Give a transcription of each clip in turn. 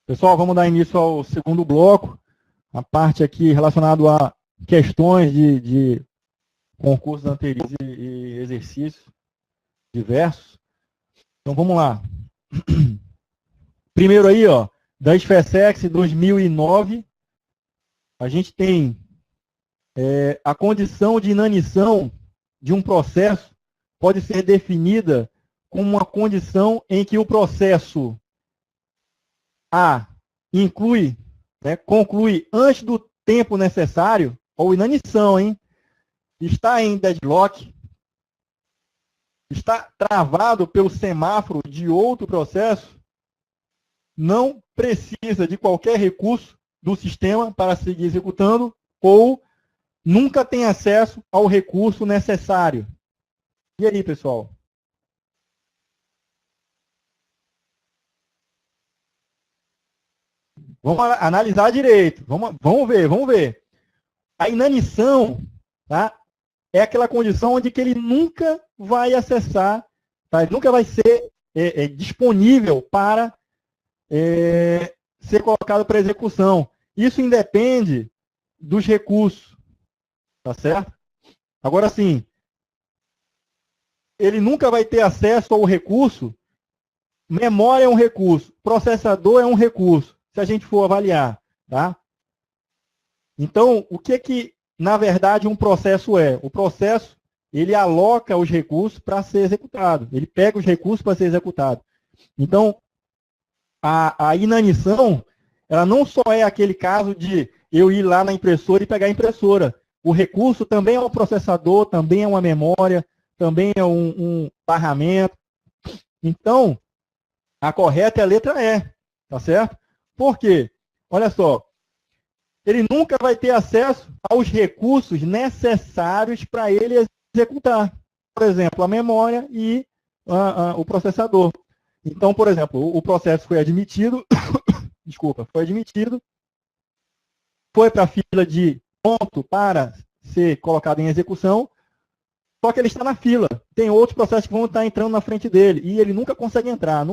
Pessoal, vamos dar início ao segundo bloco, a parte aqui relacionada a questões de concursos anteriores e exercícios diversos. Então, vamos lá. Primeiro aí, ó, da SFSEX 2009, a gente tem a condição de inanição de um processo pode ser definida como uma condição em que o processo A inclui, conclui antes do tempo necessário, ou inanição, hein? Está em deadlock, está travado pelo semáforo de outro processo, não precisa de qualquer recurso do sistema para seguir executando, ou nunca tem acesso ao recurso necessário. E aí, pessoal? Vamos analisar direito. Vamos ver. A inanição, tá, é aquela condição onde que ele nunca vai acessar, tá? Ele nunca vai ser disponível para ser colocado para execução. Isso independe dos recursos, tá certo? Agora sim, ele nunca vai ter acesso ao recurso. Memória é um recurso, processador é um recurso, se a gente for avaliar, tá? Então, o que na verdade, um processo é? O processo, ele aloca os recursos para ser executado. Ele pega os recursos para ser executado. Então, a inanição, ela não só é aquele caso de eu ir lá na impressora e pegar a impressora. O recurso também é um processador, também é uma memória, também é um barramento. Então, a correta é a letra E, tá certo? Por quê? Olha só, ele nunca vai ter acesso aos recursos necessários para ele executar. Por exemplo, a memória e o processador. Então, por exemplo, o processo foi admitido, foi para a fila de ponto para ser colocado em execução, só que ele está na fila. Tem outros processos que vão estar entrando na frente dele, e ele nunca consegue entrar.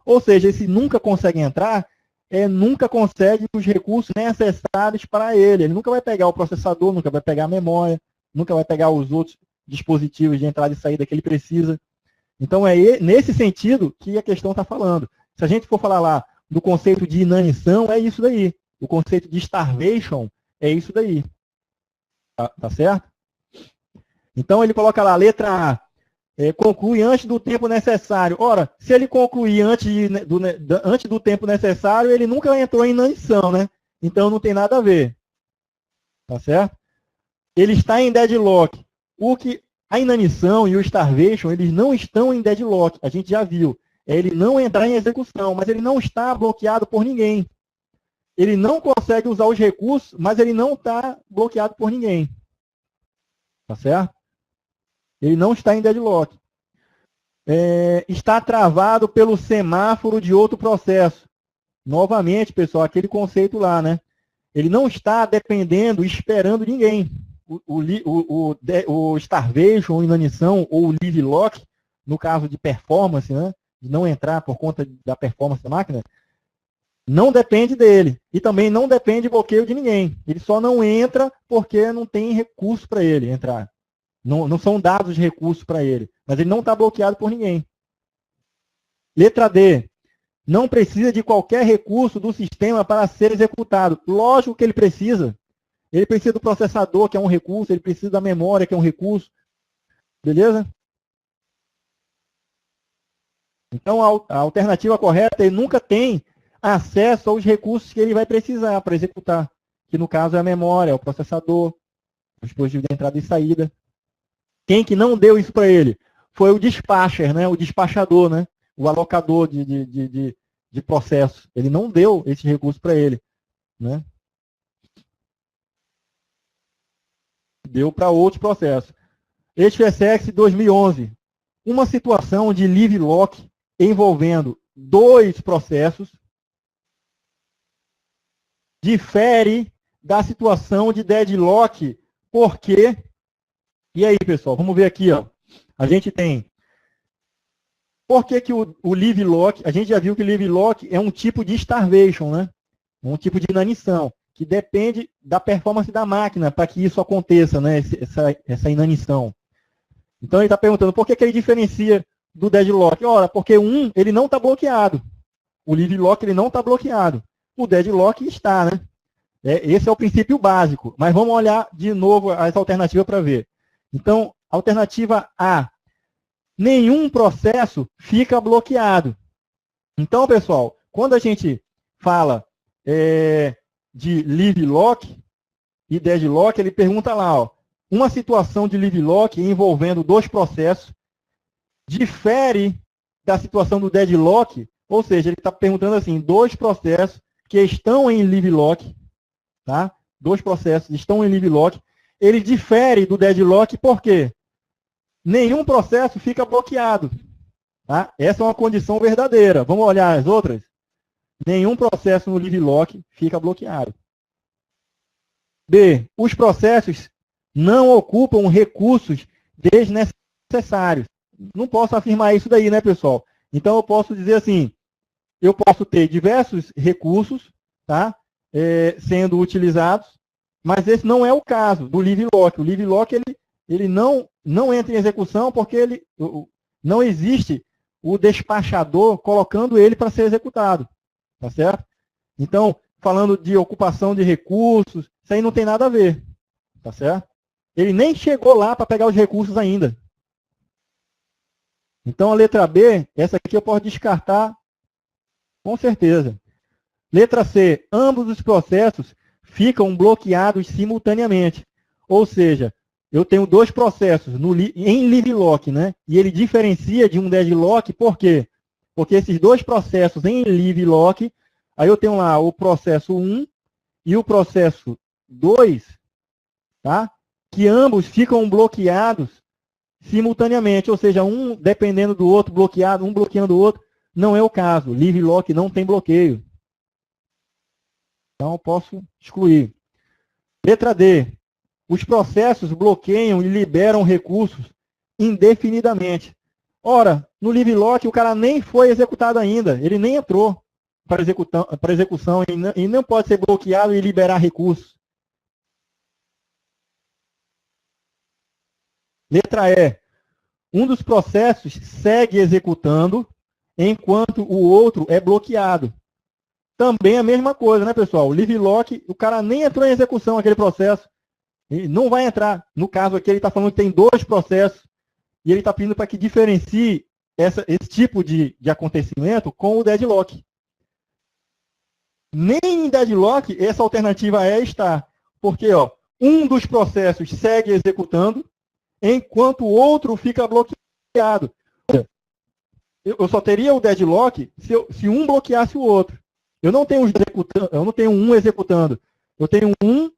Ou seja, esse nunca consegue entrar, nunca consegue os recursos necessários para ele. Ele nunca vai pegar o processador, nunca vai pegar a memória, nunca vai pegar os outros dispositivos de entrada e saída que ele precisa. Então, é nesse sentido que a questão está falando. Se a gente for falar lá do conceito de inanição, é isso daí. O conceito de starvation é isso daí. Tá certo? Então, ele coloca lá, letra A, conclui antes do tempo necessário. Ora, se ele concluir antes do tempo necessário, ele nunca entrou em inanição, né? Então, não tem nada a ver. Tá certo? Ele está em deadlock. A inanição e o starvation, eles não estão em deadlock. A gente já viu. É ele não entrar em execução, mas ele não está bloqueado por ninguém. Ele não consegue usar os recursos, mas ele não está bloqueado por ninguém. Tá certo? Ele não está em deadlock. Está travado pelo semáforo de outro processo. Novamente, pessoal, aquele conceito lá, né? Ele não está dependendo, esperando ninguém. O starvation, inanição, ou o live lock, no caso de performance, né? De não entrar por conta da performance da máquina, não depende dele. E também não depende de bloqueio de ninguém. Ele só não entra porque não tem recurso para ele entrar. Não são dados de recursos para ele. Mas ele não está bloqueado por ninguém. Letra D. Não precisa de qualquer recurso do sistema para ser executado. Lógico que ele precisa. Ele precisa do processador, que é um recurso. Ele precisa da memória, que é um recurso. Beleza? Então, a alternativa correta, ele nunca tem acesso aos recursos que ele vai precisar para executar. Que no caso é a memória, é o processador, o dispositivo de entrada e saída. Quem que não deu isso para ele? Foi o dispatcher, né? O despachador, né? O alocador de processo. Ele não deu esse recurso para ele, né? Deu para outros processos. SFSEX 2011. Uma situação de live lock envolvendo dois processos difere da situação de deadlock, porque... E aí, pessoal, vamos ver aqui, ó. A gente tem Por que que o live lock, a gente já viu que o live lock é um tipo de starvation, né? Um tipo de inanição, que depende da performance da máquina para que isso aconteça, né? Essa inanição. Então ele está perguntando por que que ele diferencia do deadlock. Ora, porque ele não está bloqueado. O live lock ele não está bloqueado. O deadlock está, né? Esse é o princípio básico. Mas vamos olhar de novo as alternativas para ver. Então, alternativa A. Nenhum processo fica bloqueado. Então, pessoal, quando a gente fala de live lock e deadlock, ele pergunta lá, ó, uma situação de live lock envolvendo dois processos difere da situação do deadlock, ou seja, ele está perguntando assim, dois processos que estão em live lock, tá? Dois processos estão em live lock, ele difere do deadlock por quê? Nenhum processo fica bloqueado. Tá? Essa é uma condição verdadeira. Vamos olhar as outras? Nenhum processo no live lock fica bloqueado. B. Os processos não ocupam recursos desnecessários. Não posso afirmar isso daí, né, pessoal? Então, eu posso dizer assim, eu posso ter diversos recursos, tá? Sendo utilizados, mas esse não é o caso do live lock. O live lock, ele não entra em execução porque não existe o despachador colocando ele para ser executado. Tá certo? Então, falando de ocupação de recursos, isso aí não tem nada a ver. Tá certo? Ele nem chegou lá para pegar os recursos ainda. Então, a letra B, essa aqui eu posso descartar com certeza. Letra C, ambos os processos ficam bloqueados simultaneamente. Ou seja, eu tenho dois processos em live lock, né? E ele diferencia de um deadlock, por quê? Porque esses dois processos em live lock, aí eu tenho lá o processo 1 e o processo 2, tá? Que ambos ficam bloqueados simultaneamente, ou seja, um dependendo do outro, bloqueado, um bloqueando o outro, não é o caso. Live lock não tem bloqueio. Então, eu posso excluir. Letra D. Os processos bloqueiam e liberam recursos indefinidamente. Ora, no live lock o cara nem foi executado ainda, ele nem entrou para execução e não pode ser bloqueado e liberar recursos. Letra E. Um dos processos segue executando enquanto o outro é bloqueado. Também a mesma coisa, né, pessoal? O live lock, o cara nem entrou em execução aquele processo. Ele não vai entrar. No caso aqui, ele está falando que tem dois processos e ele está pedindo para que diferencie esse tipo de acontecimento com o deadlock. Nem em deadlock essa alternativa E está. Porque ó, um dos processos segue executando enquanto o outro fica bloqueado. Eu só teria o deadlock se um bloqueasse o outro. Eu não tenho um executando. Eu tenho um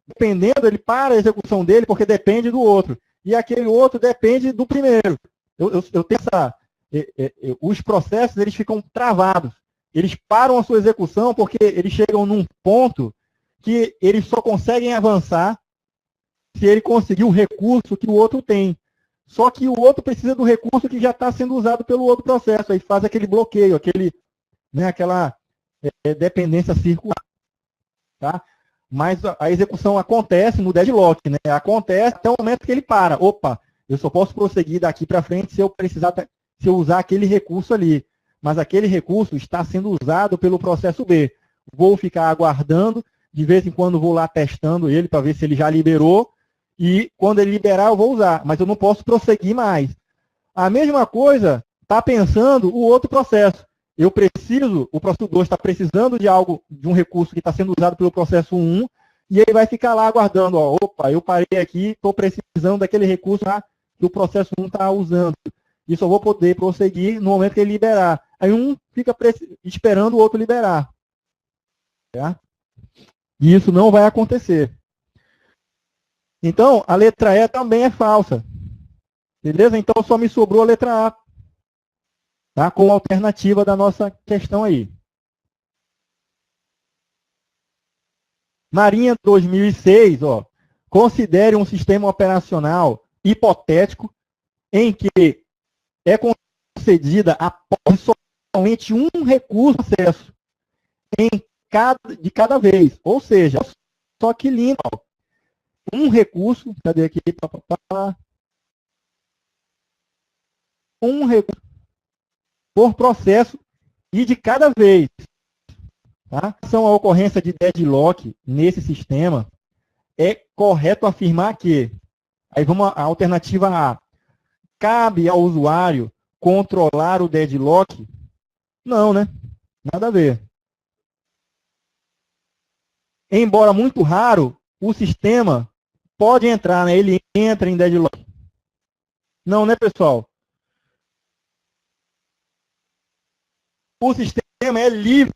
dependendo, ele para a execução dele porque depende do outro. E aquele outro depende do primeiro. Eu tenho os processos eles ficam travados. Eles param a sua execução porque eles chegam num ponto que eles só conseguem avançar se ele conseguir o recurso que o outro tem. Só que o outro precisa do recurso que já está sendo usado pelo outro processo. Aí faz aquele bloqueio, aquela dependência circular. Tá? Mas a execução acontece no deadlock. Né? Acontece até o momento que ele para. Opa, eu só posso prosseguir daqui para frente se eu usar aquele recurso ali. Mas aquele recurso está sendo usado pelo processo B. Vou ficar aguardando, de vez em quando vou lá testando ele para ver se ele já liberou. E quando ele liberar, eu vou usar. Mas eu não posso prosseguir mais. A mesma coisa está pensando o outro processo. O processo 2 está precisando de um recurso que está sendo usado pelo processo 1, e ele vai ficar lá aguardando. Ó, opa, eu parei aqui, estou precisando daquele recurso que o processo 1 está usando. E só vou poder prosseguir no momento que ele liberar. Aí um fica esperando o outro liberar. Tá? E isso não vai acontecer. Então, a letra E também é falsa. Beleza? Então, só me sobrou a letra A. Tá? Como alternativa da nossa questão aí. Marinha 2006, ó, considere um sistema operacional hipotético em que é concedida após somente um recurso de processo de cada vez. Ou seja, só que lindo. Um recurso, cadê aqui? Um recurso por processo e de cada vez. Tá? São a ocorrência de deadlock nesse sistema, é correto afirmar que, aí vamos à alternativa A, cabe ao usuário controlar o deadlock? Não, né? Nada a ver. Embora muito raro, o sistema pode entrar, né? Ele entra em deadlock. Não, né, pessoal? O sistema é livre.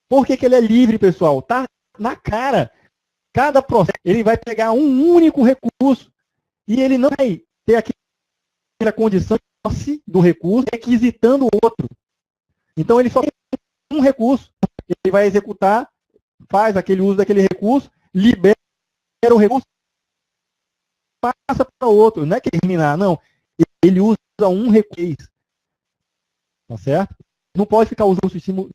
Por que ele é livre, pessoal? Tá na cara. Cada processo, ele vai pegar um único recurso e ele não vai ter aquela condição do recurso requisitando o outro. Então, ele só tem um recurso. Ele vai executar, faz aquele uso daquele recurso, libera o recurso, passa para outro. Não é que terminar, não. Ele usa um recurso. Tá certo? Não pode ficar usando o sistema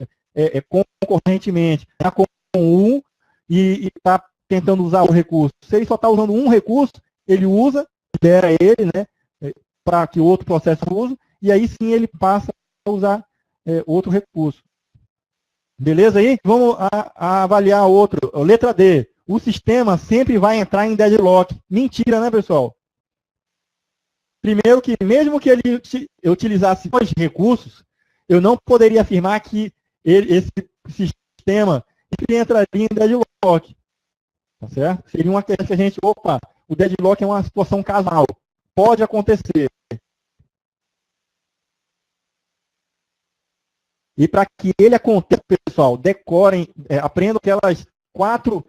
concorrentemente. Está com um e está tentando usar o recurso. Se ele só está usando um recurso, ele usa, libera ele, né, para que outro processo use, e aí sim ele passa a usar outro recurso. Beleza aí? Vamos avaliar outro. Letra D. O sistema sempre vai entrar em deadlock. Mentira, né, pessoal? Primeiro que, mesmo que ele utilizasse dois recursos, eu não poderia afirmar que esse sistema entraria em deadlock. Tá certo? Seria uma questão que a gente, o deadlock é uma situação casual. Pode acontecer. E para que ele aconteça, pessoal, decorem, aprendam aquelas 4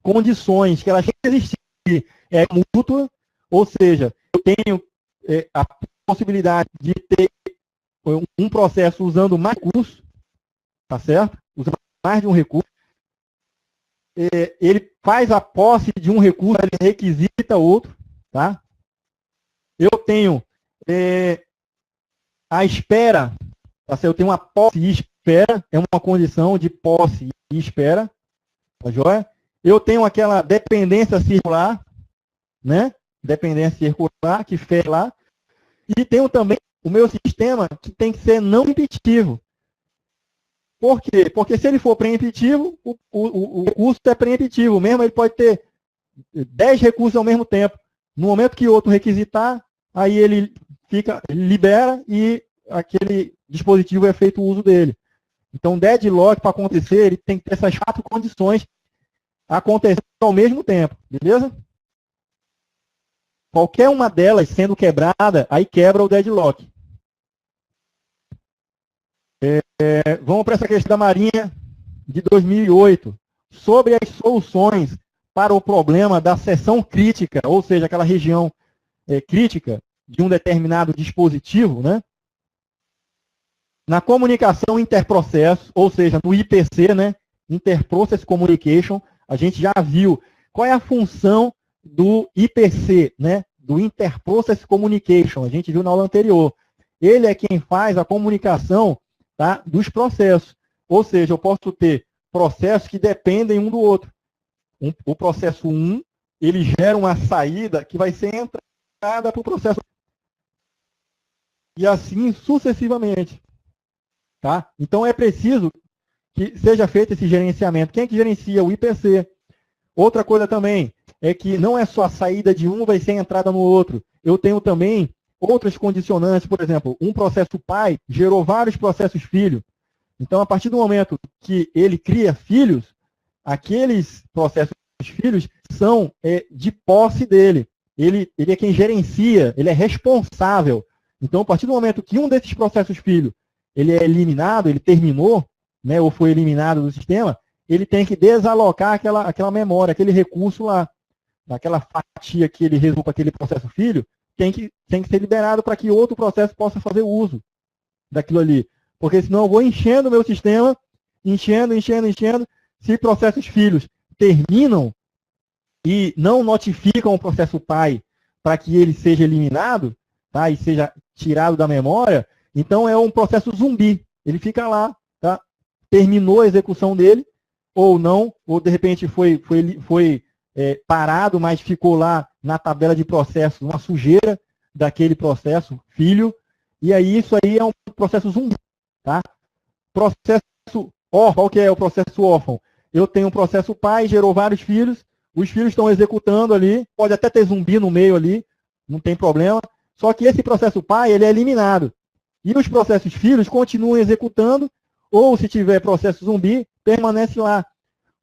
condições que elas têm que existir. É mútua, ou seja, eu tenho a possibilidade de ter um processo usando mais recursos, tá certo? Usando mais de um recurso. Ele faz a posse de um recurso, ele requisita outro, tá? Eu tenho a espera, tá certo? Eu tenho uma posse e espera, é uma condição de posse e espera, tá joia? Eu tenho aquela dependência circular, né? Dependência circular, que fez lá. E tenho também o meu sistema que tem que ser não impeditivo. Por quê? Porque se ele for preemptivo, o recurso é preemptivo. Mesmo ele pode ter 10 recursos ao mesmo tempo. No momento que outro requisitar, aí ele libera e aquele dispositivo é feito o uso dele. Então, deadlock, para acontecer, ele tem que ter essas 4 condições acontecendo ao mesmo tempo. Beleza? Qualquer uma delas sendo quebrada, aí quebra o deadlock. Vamos para essa questão da Marinha de 2008. Sobre as soluções para o problema da seção crítica, ou seja, aquela região crítica de um determinado dispositivo, né? Na comunicação interprocesso, ou seja, no IPC, né? Interprocess Communication, a gente já viu qual é a função do IPC, né? Do Interprocess Communication, a gente viu na aula anterior. Ele é quem faz a comunicação, tá, dos processos. Ou seja, eu posso ter processos que dependem um do outro. O processo 1, ele gera uma saída que vai ser entrada para o processo. E assim sucessivamente. Tá? Então é preciso que seja feito esse gerenciamento. Quem é que gerencia? O IPC. Outra coisa também é que não é só a saída de um vai ser entrada no outro. Eu tenho também outras condicionantes, por exemplo, um processo pai gerou vários processos filho. Então, a partir do momento que ele cria filhos, aqueles processos filhos são de posse dele. Ele é quem gerencia, ele é responsável. Então, a partir do momento que um desses processos filho ele é eliminado, ele terminou, né, ou foi eliminado do sistema, ele tem que desalocar aquela memória, aquele recurso lá, daquela fatia que ele resolve aquele processo filho, tem que ser liberado para que outro processo possa fazer uso daquilo ali. Porque senão eu vou enchendo o meu sistema, enchendo. Se processos filhos terminam e não notificam o processo pai para que ele seja eliminado, tá? E seja tirado da memória, então é um processo zumbi. Ele fica lá, tá? Terminou a execução dele, ou não, ou de repente foi parado, mas ficou lá na tabela de processos, uma sujeira daquele processo, filho, e aí isso aí é um processo zumbi, tá? Processo órfão, qual que é o processo órfão? Eu tenho um processo pai, gerou vários filhos, os filhos estão executando ali, pode até ter zumbi no meio ali, não tem problema, só que esse processo pai, ele é eliminado. E os processos filhos continuam executando, ou se tiver processo zumbi, permanece lá.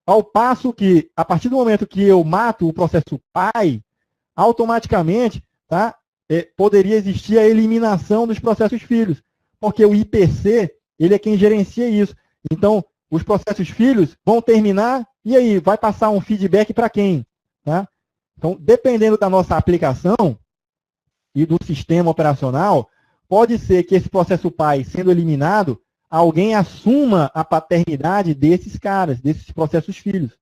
Ao passo que, a partir do momento que eu mato o processo pai, automaticamente, tá, poderia existir a eliminação dos processos filhos, porque o IPC, ele é quem gerencia isso. Então, os processos filhos vão terminar, e aí, vai passar um feedback para quem? Tá? Então, dependendo da nossa aplicação e do sistema operacional, pode ser que esse processo pai, sendo eliminado, alguém assuma a paternidade desses caras, desses processos filhos,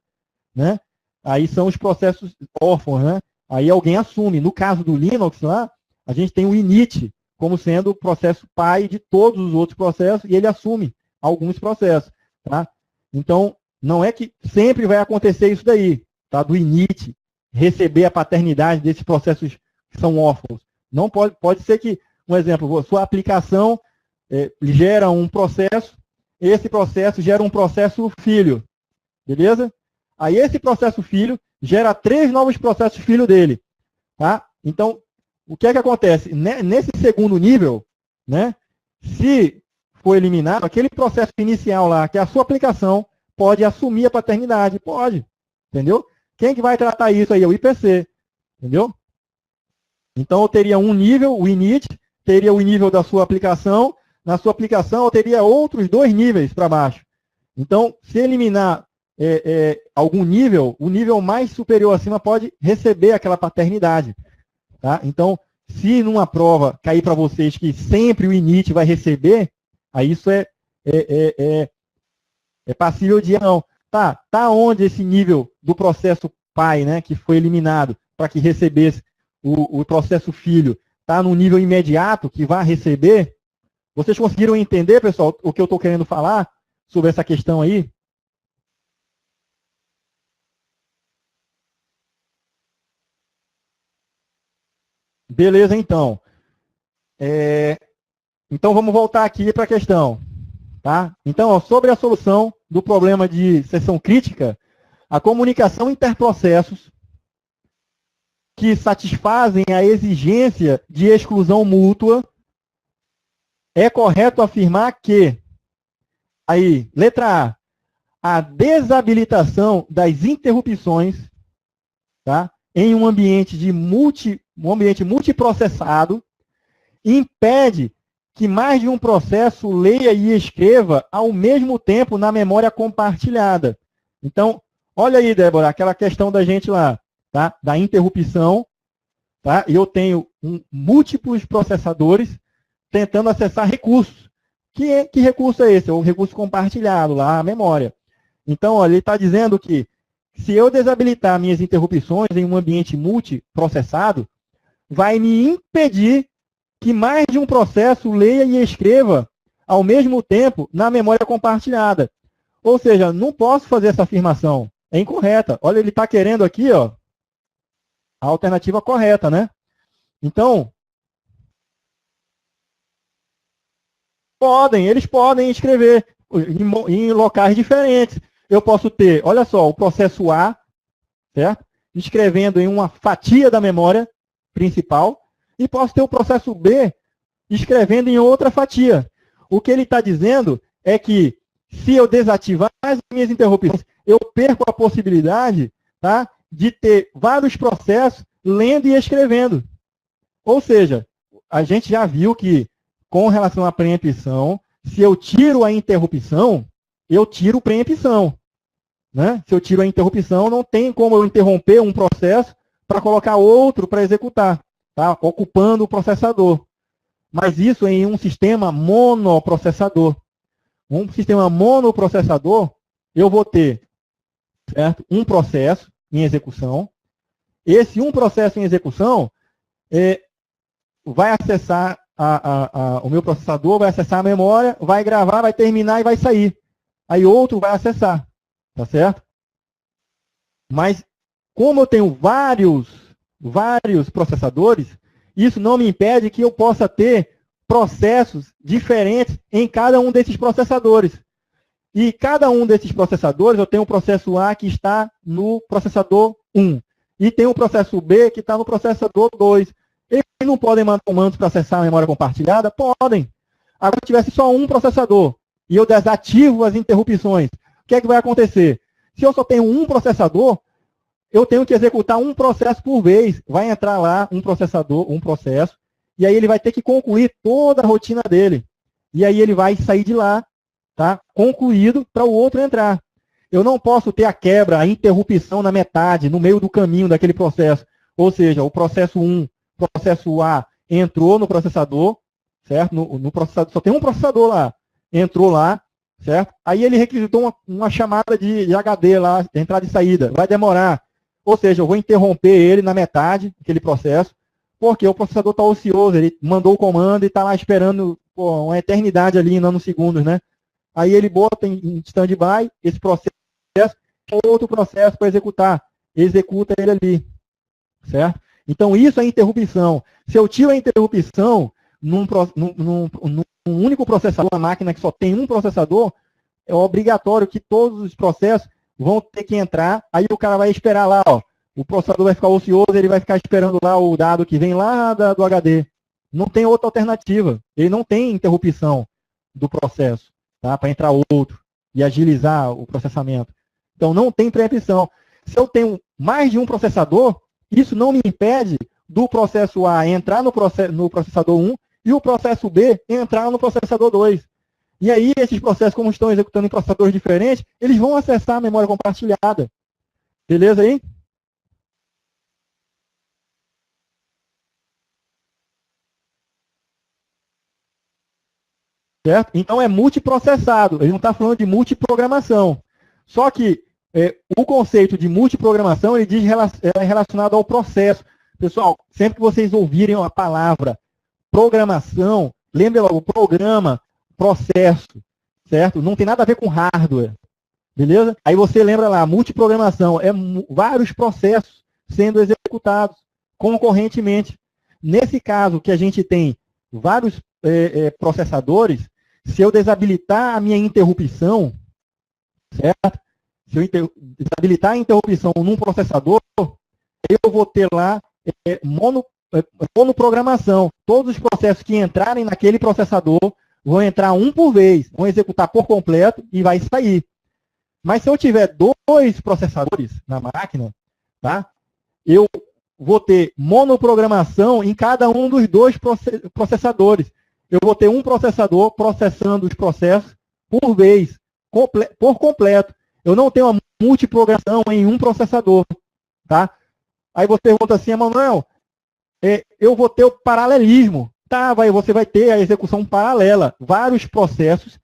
né? Aí são os processos órfãos, né? Aí alguém assume. No caso do Linux lá, a gente tem o init como sendo o processo pai de todos os outros processos e ele assume alguns processos, tá? Então, não é que sempre vai acontecer isso daí, tá? Do init receber a paternidade desses processos que são órfãos. Não pode ser que, um exemplo, sua aplicação gera um processo, esse processo gera um processo filho, beleza? Aí esse processo filho gera 3 novos processos filho dele, tá? Então, o que é que acontece? Nesse segundo nível, né, se for eliminado, aquele processo inicial lá, que é a sua aplicação, pode assumir a paternidade, pode, entendeu? Quem que vai tratar isso aí? É o IPC, entendeu? Então, eu teria um nível, o init, teria o nível da sua aplicação, na sua aplicação eu teria outros 2 níveis para baixo. Então, se eliminar algum nível, o nível mais superior acima pode receber aquela paternidade. Tá? Então, se numa prova cair para vocês que sempre o init vai receber, aí isso é passível de não. Tá onde esse nível do processo pai, né, que foi eliminado para que recebesse o processo filho, está no nível imediato que vai receber? Vocês conseguiram entender, pessoal, o que eu estou querendo falar sobre essa questão aí? Beleza, então. Então, vamos voltar aqui para a questão. Tá? Então, ó, sobre a solução do problema de seção crítica, a comunicação interprocessos que satisfazem a exigência de exclusão mútua, é correto afirmar que, aí, letra a desabilitação das interrupções, tá, em um ambiente multiprocessado impede que mais de um processo leia e escreva ao mesmo tempo na memória compartilhada. Então, olha aí, Débora, aquela questão da gente lá, tá, da interrupção, tá? Eu tenho múltiplos processadores tentando acessar recursos. Que recurso é esse? É o recurso compartilhado, lá a memória. Então, olha, ele está dizendo que se eu desabilitar minhas interrupções em um ambiente multiprocessado, vai me impedir que mais de um processo leia e escreva ao mesmo tempo na memória compartilhada. Ou seja, não posso fazer essa afirmação. É incorreta. Olha, ele está querendo aqui, ó, a alternativa correta, né? Então, eles podem escrever em locais diferentes. Eu posso ter, olha só, o processo A, certo? Escrevendo em uma fatia da memória principal, e posso ter o processo B escrevendo em outra fatia. O que ele está dizendo é que, se eu desativar as minhas interrupções, eu perco a possibilidade, tá, de ter vários processos lendo e escrevendo. Ou seja, a gente já viu que, com relação à preempção, se eu tiro a interrupção, eu tiro preempção. Né? Se eu tiro a interrupção, não tem como eu interromper um processo para colocar outro para executar, tá? Ocupando o processador. Mas isso em um sistema monoprocessador. Um sistema monoprocessador, eu vou ter, certo, um processo em execução. Esse um processo em execução, vai acessar o meu processador, vai acessar a memória, vai gravar, vai terminar e vai sair. Aí outro vai acessar, tá certo? Mas como eu tenho vários processadores, isso não me impede que eu possa ter processos diferentes em cada um desses processadores. E cada um desses processadores, eu tenho o processo A que está no processador 1. E tem o processo B que está no processador 2. Eles não podem mandar comandos para acessar a memória compartilhada? Podem. Agora, se tivesse só um processador e eu desativo as interrupções, o que é que vai acontecer? Se eu só tenho um processador, eu tenho que executar um processo por vez. Vai entrar lá um processo, e aí ele vai ter que concluir toda a rotina dele. E aí ele vai sair de lá, tá? Concluído, para o outro entrar. Eu não posso ter a quebra, a interrupção na metade, no meio do caminho daquele processo. Ou seja, o processo 1, processo A, entrou no processador, certo? No processador, só tem um processador lá. Entrou lá, certo? Aí ele requisitou uma chamada de HD lá, de entrada e saída. Vai demorar. Ou seja, eu vou interromper ele na metade, aquele processo, porque o processador está ocioso, ele mandou o comando e está lá esperando uma eternidade ali, em nanosegundos, né? Aí ele bota em stand-by esse processo, outro processo para executar. Executa ele ali, certo? Então, isso é interrupção. Se eu tiro a interrupção num único processador, uma máquina que só tem um processador, é obrigatório que todos os processos vão ter que entrar, aí o cara vai esperar lá, ó, o processador vai ficar ocioso, ele vai ficar esperando lá o dado que vem lá do HD. Não tem outra alternativa. Ele não tem interrupção do processo, tá? Para entrar outro e agilizar o processamento. Então, não tem preempção. Se eu tenho mais de um processador, isso não me impede do processo A entrar no processador 1 e o processo B entrar no processador 2. E aí, esses processos, como estão executando em processadores diferentes, eles vão acessar a memória compartilhada. Beleza aí? Certo? Então, é multiprocessado. Ele não está falando de multiprogramação. Só que o conceito de multiprogramação, ele diz é relacionado ao processo. Pessoal, sempre que vocês ouvirem a palavra programação, lembre logo, programa, processo, certo? Não tem nada a ver com hardware, beleza? Aí você lembra lá, multiprogramação, é vários processos sendo executados concorrentemente. Nesse caso que a gente tem vários processadores, se eu desabilitar a minha interrupção, certo? Se eu desabilitar a interrupção num processador, eu vou ter lá monoprogramação. Todos os processos que entrarem naquele processador vão entrar um por vez, vão executar por completo e vai sair. Mas se eu tiver dois processadores na máquina, tá? Eu vou ter monoprogramação em cada um dos dois processadores. Eu vou ter um processador processando os processos por vez, por completo. Eu não tenho uma multiprogramação em um processador, tá? Aí você pergunta assim, Emanuel, eu vou ter o paralelismo. Tá, você vai ter a execução paralela, vários processos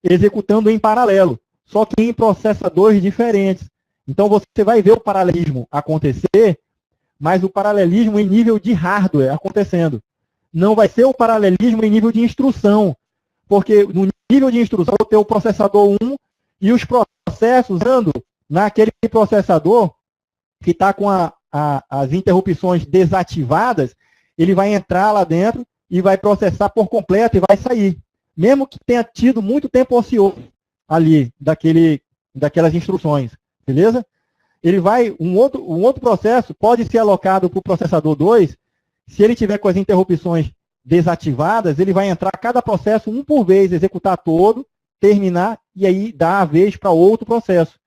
executando em paralelo, só que em processadores diferentes. Então você vai ver o paralelismo acontecer, mas o paralelismo em nível de hardware acontecendo. Não vai ser o paralelismo em nível de instrução, porque no nível de instrução eu tenho o processador 1 e os processos andando naquele processador que está com as interrupções desativadas, ele vai entrar lá dentro e vai processar por completo e vai sair. Mesmo que tenha tido muito tempo ocioso ali, daquelas instruções, beleza? Ele vai, um outro processo pode ser alocado para o processador 2, se ele tiver com as interrupções desativadas, ele vai entrar cada processo um por vez, executar todo, terminar e aí dar a vez para outro processo.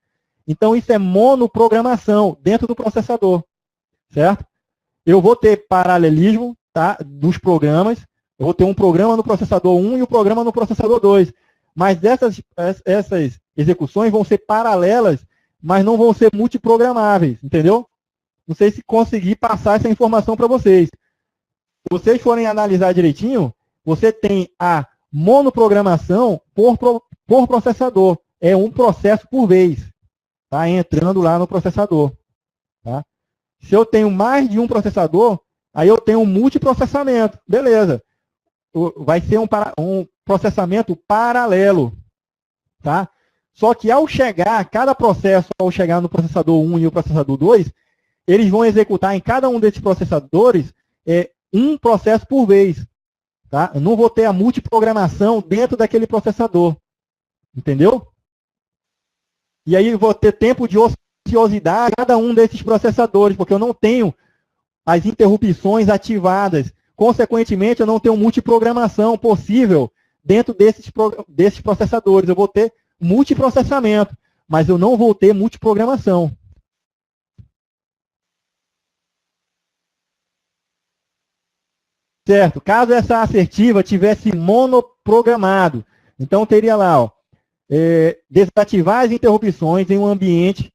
Então, isso é monoprogramação dentro do processador, certo? Eu vou ter paralelismo, tá, dos programas, eu vou ter um programa no processador 1 e um programa no processador 2. Mas essas execuções vão ser paralelas, mas não vão ser multiprogramáveis, entendeu? Não sei se consegui passar essa informação para vocês. Se vocês forem analisar direitinho, você tem a monoprogramação por processador. É um processo por vez, tá? Entrando lá no processador. Tá? Se eu tenho mais de um processador, Aí eu tenho um multiprocessamento. Beleza. Vai ser um processamento paralelo. Tá? Só que ao chegar, cada processo, ao chegar no processador 1 e o processador 2, eles vão executar em cada um desses processadores um processo por vez. Tá? Eu não vou ter a multiprogramação dentro daquele processador. Entendeu? E aí eu vou ter tempo de ociosidade em cada um desses processadores, porque eu não tenho as interrupções ativadas. Consequentemente, eu não tenho multiprogramação possível dentro desses processadores. Eu vou ter multiprocessamento, mas eu não vou ter multiprogramação. Certo? Caso essa assertiva tivesse monoprogramado, então teria lá, ó, desativar as interrupções em um ambiente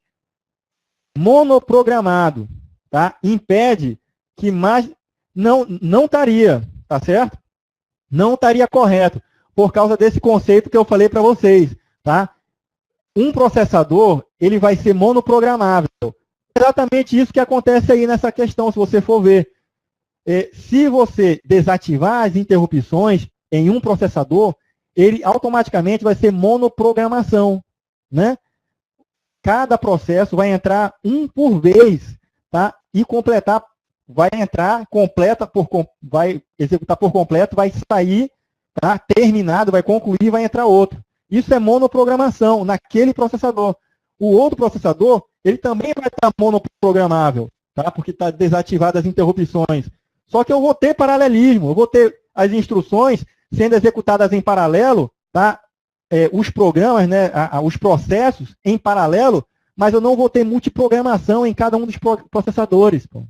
monoprogramado, tá? Impede que mais não estaria, tá certo? Não estaria correto, por causa desse conceito que eu falei para vocês, tá? Um processador, ele vai ser monoprogramável. Exatamente isso que acontece aí nessa questão, se você for ver. Se você desativar as interrupções em um processador, ele automaticamente vai ser monoprogramação, né? Cada processo vai entrar um por vez, tá? E completar, vai entrar, vai executar por completo, vai sair, tá? Terminado, vai concluir, vai entrar outro. Isso é monoprogramação naquele processador. O outro processador, ele também vai estar monoprogramável, tá? Porque está desativado as interrupções. Só que eu vou ter paralelismo, eu vou ter as instruções sendo executadas em paralelo, tá? Os programas, né? Os processos em paralelo, mas eu não vou ter multiprogramação em cada um dos processadores. Pô.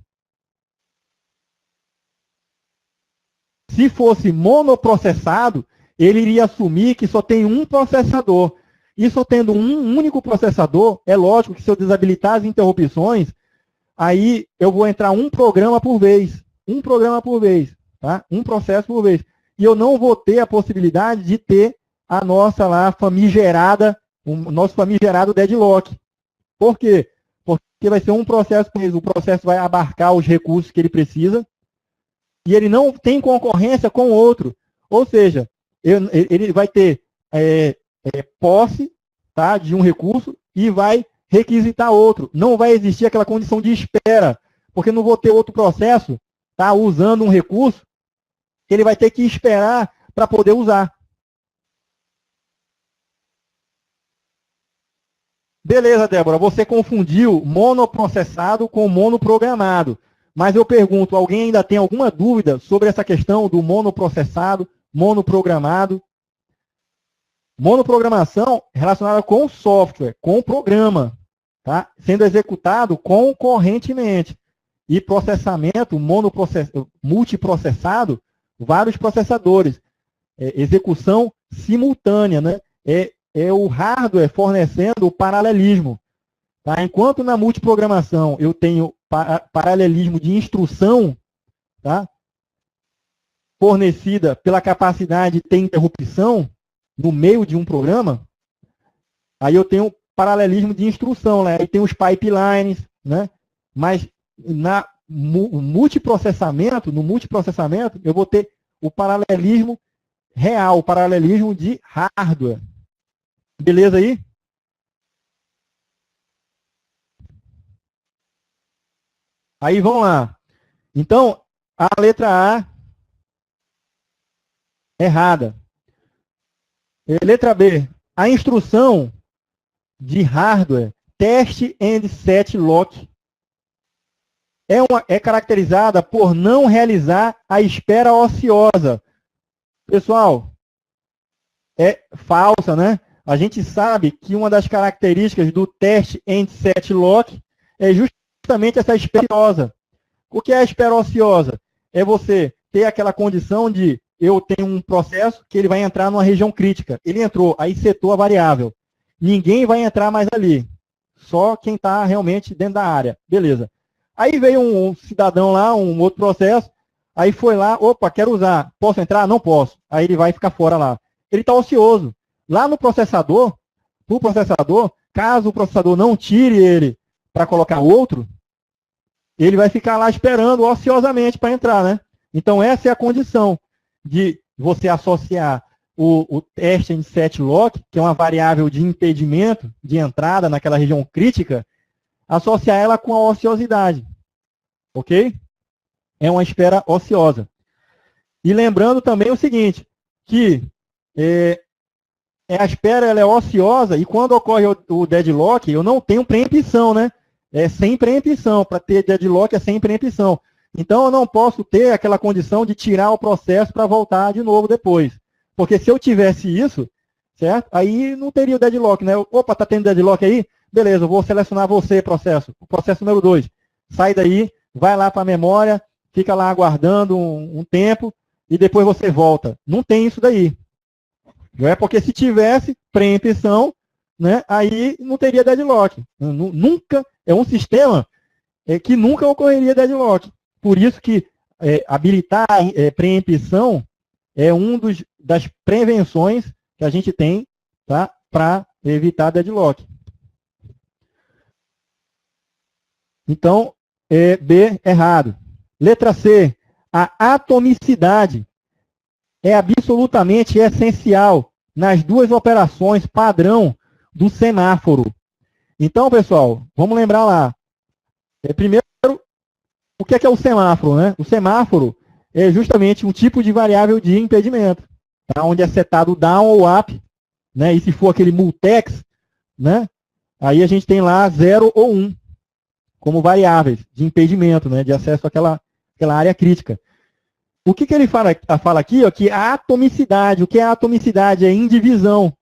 Se fosse monoprocessado, ele iria assumir que só tem um processador. E só tendo um único processador, é lógico que se eu desabilitar as interrupções, aí eu vou entrar um programa por vez. Um programa por vez, tá? Um processo por vez. E eu não vou ter a possibilidade de ter a nossa lá famigerada, o nosso famigerado deadlock. Por quê? Porque vai ser um processo por vez. O processo vai abarcar os recursos que ele precisa e ele não tem concorrência com o outro. Ou seja, ele vai ter posse, tá, de um recurso e vai requisitar outro. Não vai existir aquela condição de espera, porque não vou ter outro processo tá usando um recurso que ele vai ter que esperar para poder usar. Beleza, Débora, você confundiu monoprocessado com monoprogramado. Mas eu pergunto, alguém ainda tem alguma dúvida sobre essa questão do monoprocessado, monoprogramado? Monoprogramação relacionada com o software, com o programa, tá? Sendo executado concorrentemente. E processamento multiprocessado, vários processadores. Execução simultânea, né? O hardware fornecendo o paralelismo. Tá? Enquanto na multiprogramação eu tenho paralelismo de instrução, tá? Fornecida pela capacidade de ter interrupção no meio de um programa, aí eu tenho paralelismo de instrução, né? Aí tem os pipelines, né? Mas no multiprocessamento, eu vou ter o paralelismo real, o paralelismo de hardware. Beleza aí? Aí vamos lá. Então, a letra A errada. Letra B. A instrução de hardware test and set lock é caracterizada por não realizar a espera ociosa. Pessoal, é falsa, né? A gente sabe que uma das características do test and set lock é justamente essa espera ociosa. O que é a espera ociosa? É você ter aquela condição de eu tenho um processo que ele vai entrar numa região crítica. Ele entrou, aí setou a variável. Ninguém vai entrar mais ali. Só quem está realmente dentro da área. Beleza. Aí veio um cidadão lá, um outro processo, aí foi lá, opa, quero usar. Posso entrar? Não posso. Aí ele vai ficar fora lá. Ele está ocioso. Lá no processador, caso o processador não tire ele para colocar outro, ele vai ficar lá esperando ociosamente para entrar, né? Então, essa é a condição de você associar o teste em set lock, que é uma variável de impedimento de entrada naquela região crítica, associar ela com a ociosidade, ok? É uma espera ociosa. E lembrando também o seguinte, que a espera ela é ociosa e quando ocorre o deadlock, eu não tenho preempção, né? É sem preempção. Para ter deadlock é sem preempção. Então, eu não posso ter aquela condição de tirar o processo para voltar de novo depois. Porque se eu tivesse isso, certo? Aí não teria o deadlock, né? Opa, tá tendo deadlock aí? Beleza, eu vou selecionar você, processo. O processo número 2. Sai daí, vai lá para a memória, fica lá aguardando um tempo e depois você volta. Não tem isso daí. Não é porque se tivesse preempção, né, aí não teria deadlock. Nunca, é um sistema que nunca ocorreria deadlock. Por isso que habilitar preempção é das prevenções que a gente tem, tá, para evitar deadlock. Então, B, errado. Letra C, a atomicidade é absolutamente essencial nas duas operações padrão do semáforo. Então, pessoal, vamos lembrar lá. Primeiro, o que é o semáforo, né? O semáforo é justamente um tipo de variável de impedimento, tá? Onde é setado down ou up, né? E se for aquele multex, né? Aí a gente tem lá 0 ou 1 como variáveis de impedimento, né? De acesso àquela área crítica. O que ele fala aqui? Ó, que a atomicidade, o que é a atomicidade? É indivisão,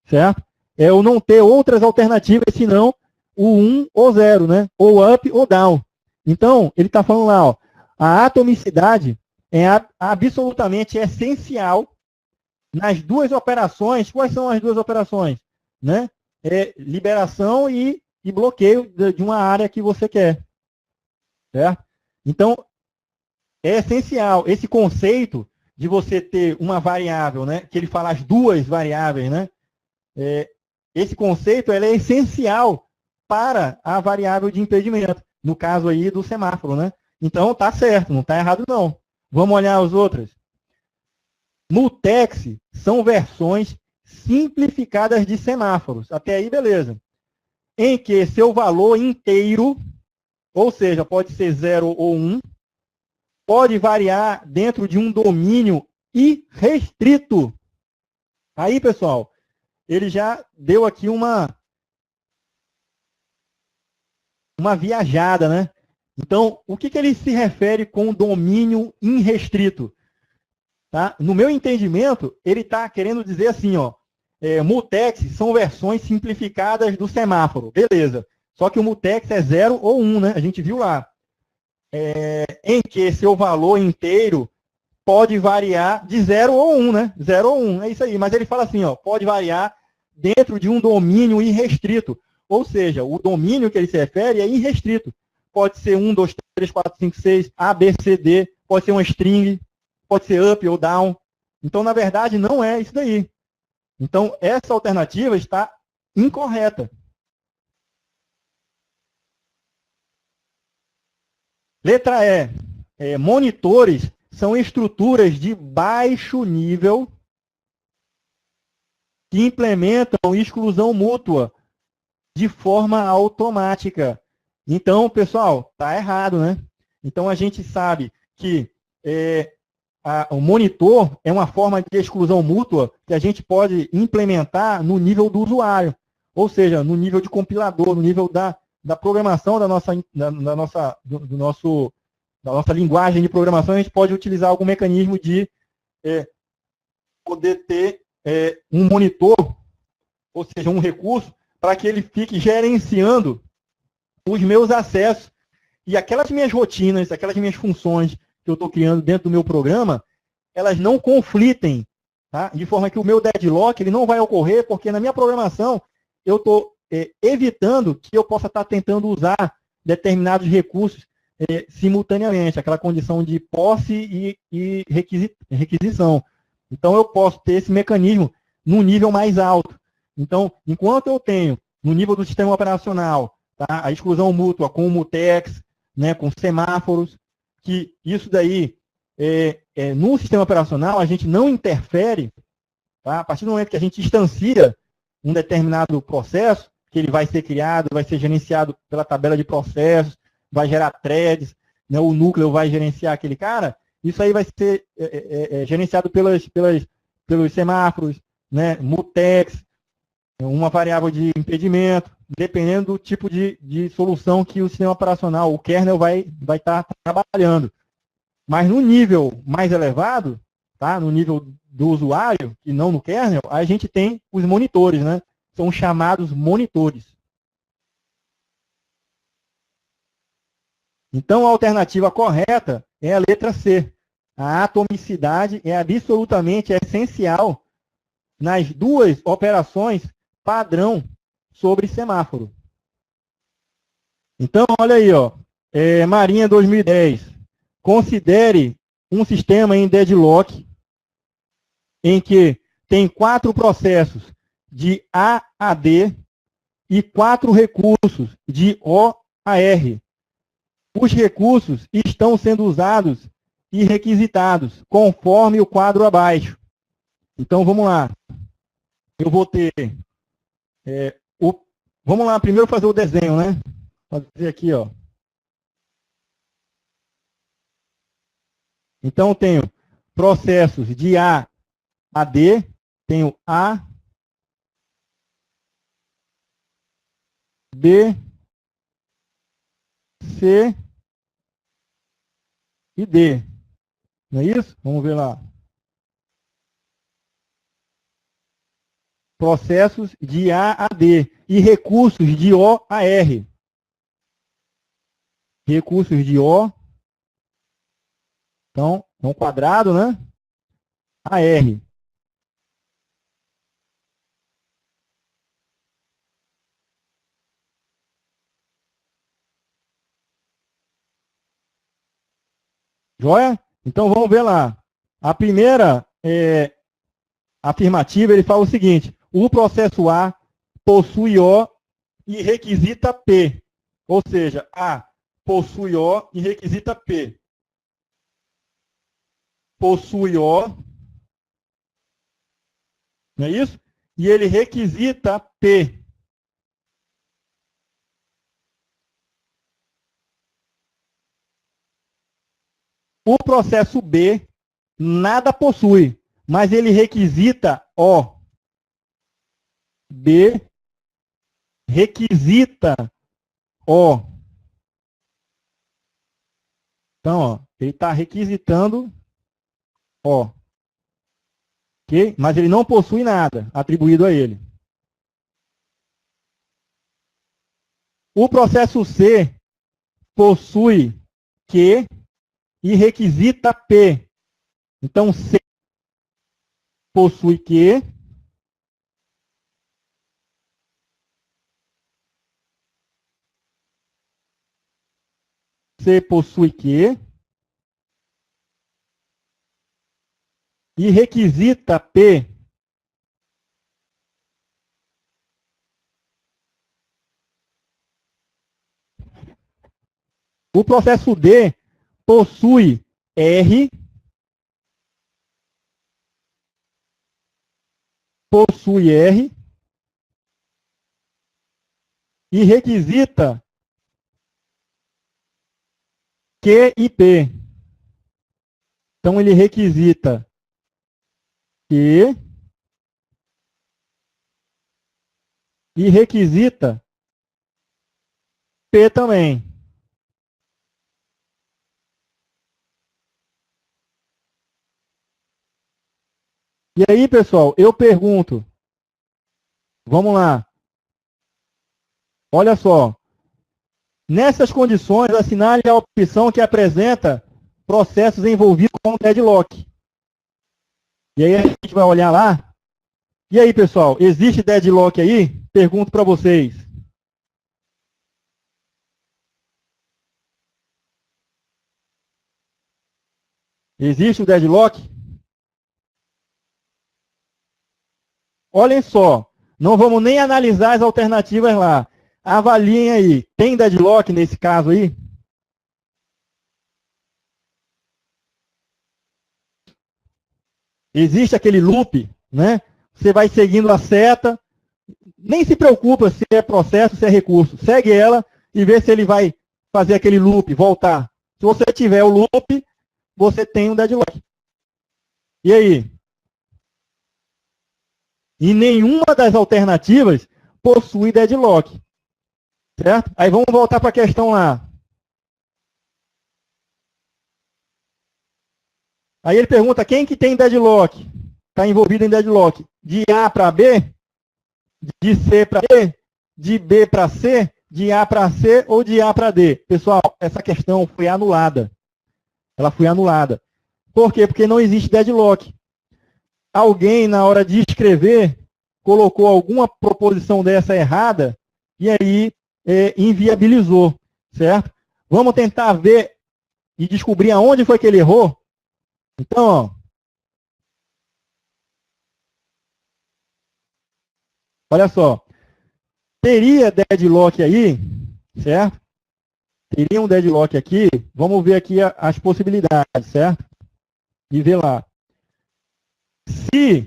certo? É eu não ter outras alternativas senão o 1 ou 0, né? Ou up ou down. Então, ele está falando lá, ó, a atomicidade é absolutamente essencial nas duas operações. Quais são as duas operações? Né? Liberação e bloqueio de uma área que você quer. Certo? Então, é essencial esse conceito de você ter uma variável, né? Que ele fala as duas variáveis, né? Esse conceito é essencial para a variável de impedimento, no caso aí do semáforo, né? Então, tá certo, não está errado não. Vamos olhar as outras. Multex são versões simplificadas de semáforos. Até aí, beleza. Em que seu valor inteiro, ou seja, pode ser 0 ou 1, pode variar dentro de um domínio irrestrito. Aí, pessoal, ele já deu aqui uma viajada, né? Então, o que ele se refere com domínio irrestrito? Tá? No meu entendimento, ele está querendo dizer assim, ó, multex são versões simplificadas do semáforo. Beleza. Só que o multex é 0 ou 1, né? A gente viu lá. Em que seu valor inteiro pode variar de 0 ou 1, né? 0 ou 1, é isso aí. Mas ele fala assim, ó, pode variar dentro de um domínio irrestrito. Ou seja, o domínio que ele se refere é irrestrito. Pode ser 1, 2, 3, 4, 5, 6, A, B, C, D, pode ser uma string, pode ser up ou down. Então, na verdade, não é isso daí. Então, essa alternativa está incorreta. Letra E. Monitores são estruturas de baixo nível que implementam exclusão mútua de forma automática. Então, pessoal, está errado, né? Então, a gente sabe que o monitor é uma forma de exclusão mútua que a gente pode implementar no nível do usuário, ou seja, no nível de compilador, no nível da programação da nossa linguagem de programação, a gente pode utilizar algum mecanismo de poder ter um monitor, ou seja, um recurso, para que ele fique gerenciando os meus acessos e aquelas minhas rotinas, aquelas minhas funções que eu estou criando dentro do meu programa, elas não conflitem, tá? De forma que o meu deadlock ele não vai ocorrer, porque na minha programação eu estou evitando que eu possa estar tentando usar determinados recursos simultaneamente, aquela condição de posse e requisição. Então, eu posso ter esse mecanismo num nível mais alto. Então, enquanto eu tenho, no nível do sistema operacional, tá, a exclusão mútua com o mutex, né, com semáforos, que isso daí, no sistema operacional, a gente não interfere, tá? A partir do momento que a gente instancia um determinado processo, que ele vai ser criado, vai ser gerenciado pela tabela de processos, vai gerar threads, né, o núcleo vai gerenciar aquele cara, isso aí vai ser gerenciado pelos semáforos, né, mutex, uma variável de impedimento, dependendo do tipo de solução que o sistema operacional, o kernel, vai estar trabalhando. Mas no nível mais elevado, tá, no nível do usuário, e não no kernel, a gente tem os monitores, né? São chamados monitores. Então, a alternativa correta é a letra C. A atomicidade é absolutamente essencial nas duas operações padrão sobre semáforo. Então, olha aí, ó, Marinha 2010. Considere um sistema em deadlock em que tem 4 processos de A a D e 4 recursos de O a R. Os recursos estão sendo usados e requisitados, conforme o quadro abaixo. Então, vamos lá. Eu vou ter... vamos lá, primeiro fazer o desenho, né? Fazer aqui, ó. Então, eu tenho processos de A a D, tenho A, B, C e D. Não é isso? Vamos ver lá. Processos de A a D e recursos de O a R. Recursos de O, então, é um quadrado, né? A R. Joia? Então, vamos ver lá. A primeira afirmativa, ele fala o seguinte: o processo A possui O e requisita P. Ou seja, A possui O e requisita P. Possui O, não é isso? E ele requisita P. O processo B nada possui, mas ele requisita O. B requisita O. Então, ó, ele está requisitando O. Okay? Mas ele não possui nada atribuído a ele. O processo C possui Q e requisita P. Então, C possui Q. C possui Q. E requisita P. O processo D possui R, e requisita Q e P. Então, ele requisita Q e requisita P também. E aí, pessoal, eu pergunto, vamos lá. Olha só. Nessas condições, assinale a opção que apresenta processos envolvidos com deadlock. E aí a gente vai olhar lá. E aí, pessoal, existe deadlock aí? Pergunto para vocês. Existe o deadlock? Olhem só, não vamos nem analisar as alternativas lá. Avaliem aí. Tem deadlock nesse caso aí? existe aquele loop, né? Você vai seguindo a seta, nem se preocupa se é processo, se é recurso. Segue ela e vê se ele vai fazer aquele loop, voltar. Se você tiver o loop, você tem um deadlock. E aí? E nenhuma das alternativas possui deadlock. Certo? Aí vamos voltar para a questão lá. Aí ele pergunta quem que tem deadlock? Está envolvido em deadlock? De A para B? De C para D? De B para C? De A para C ou de A para D? Pessoal, essa questão foi anulada. Ela foi anulada. Por quê? Porque não existe deadlock. Alguém, na hora de escrever, colocou alguma proposição dessa errada e aí inviabilizou, certo? Vamos tentar ver e descobrir aonde foi que ele errou? Então, ó, olha só, teria deadlock aí, certo? Teria um deadlock aqui, vamos ver aqui as possibilidades, certo? E ver lá. Se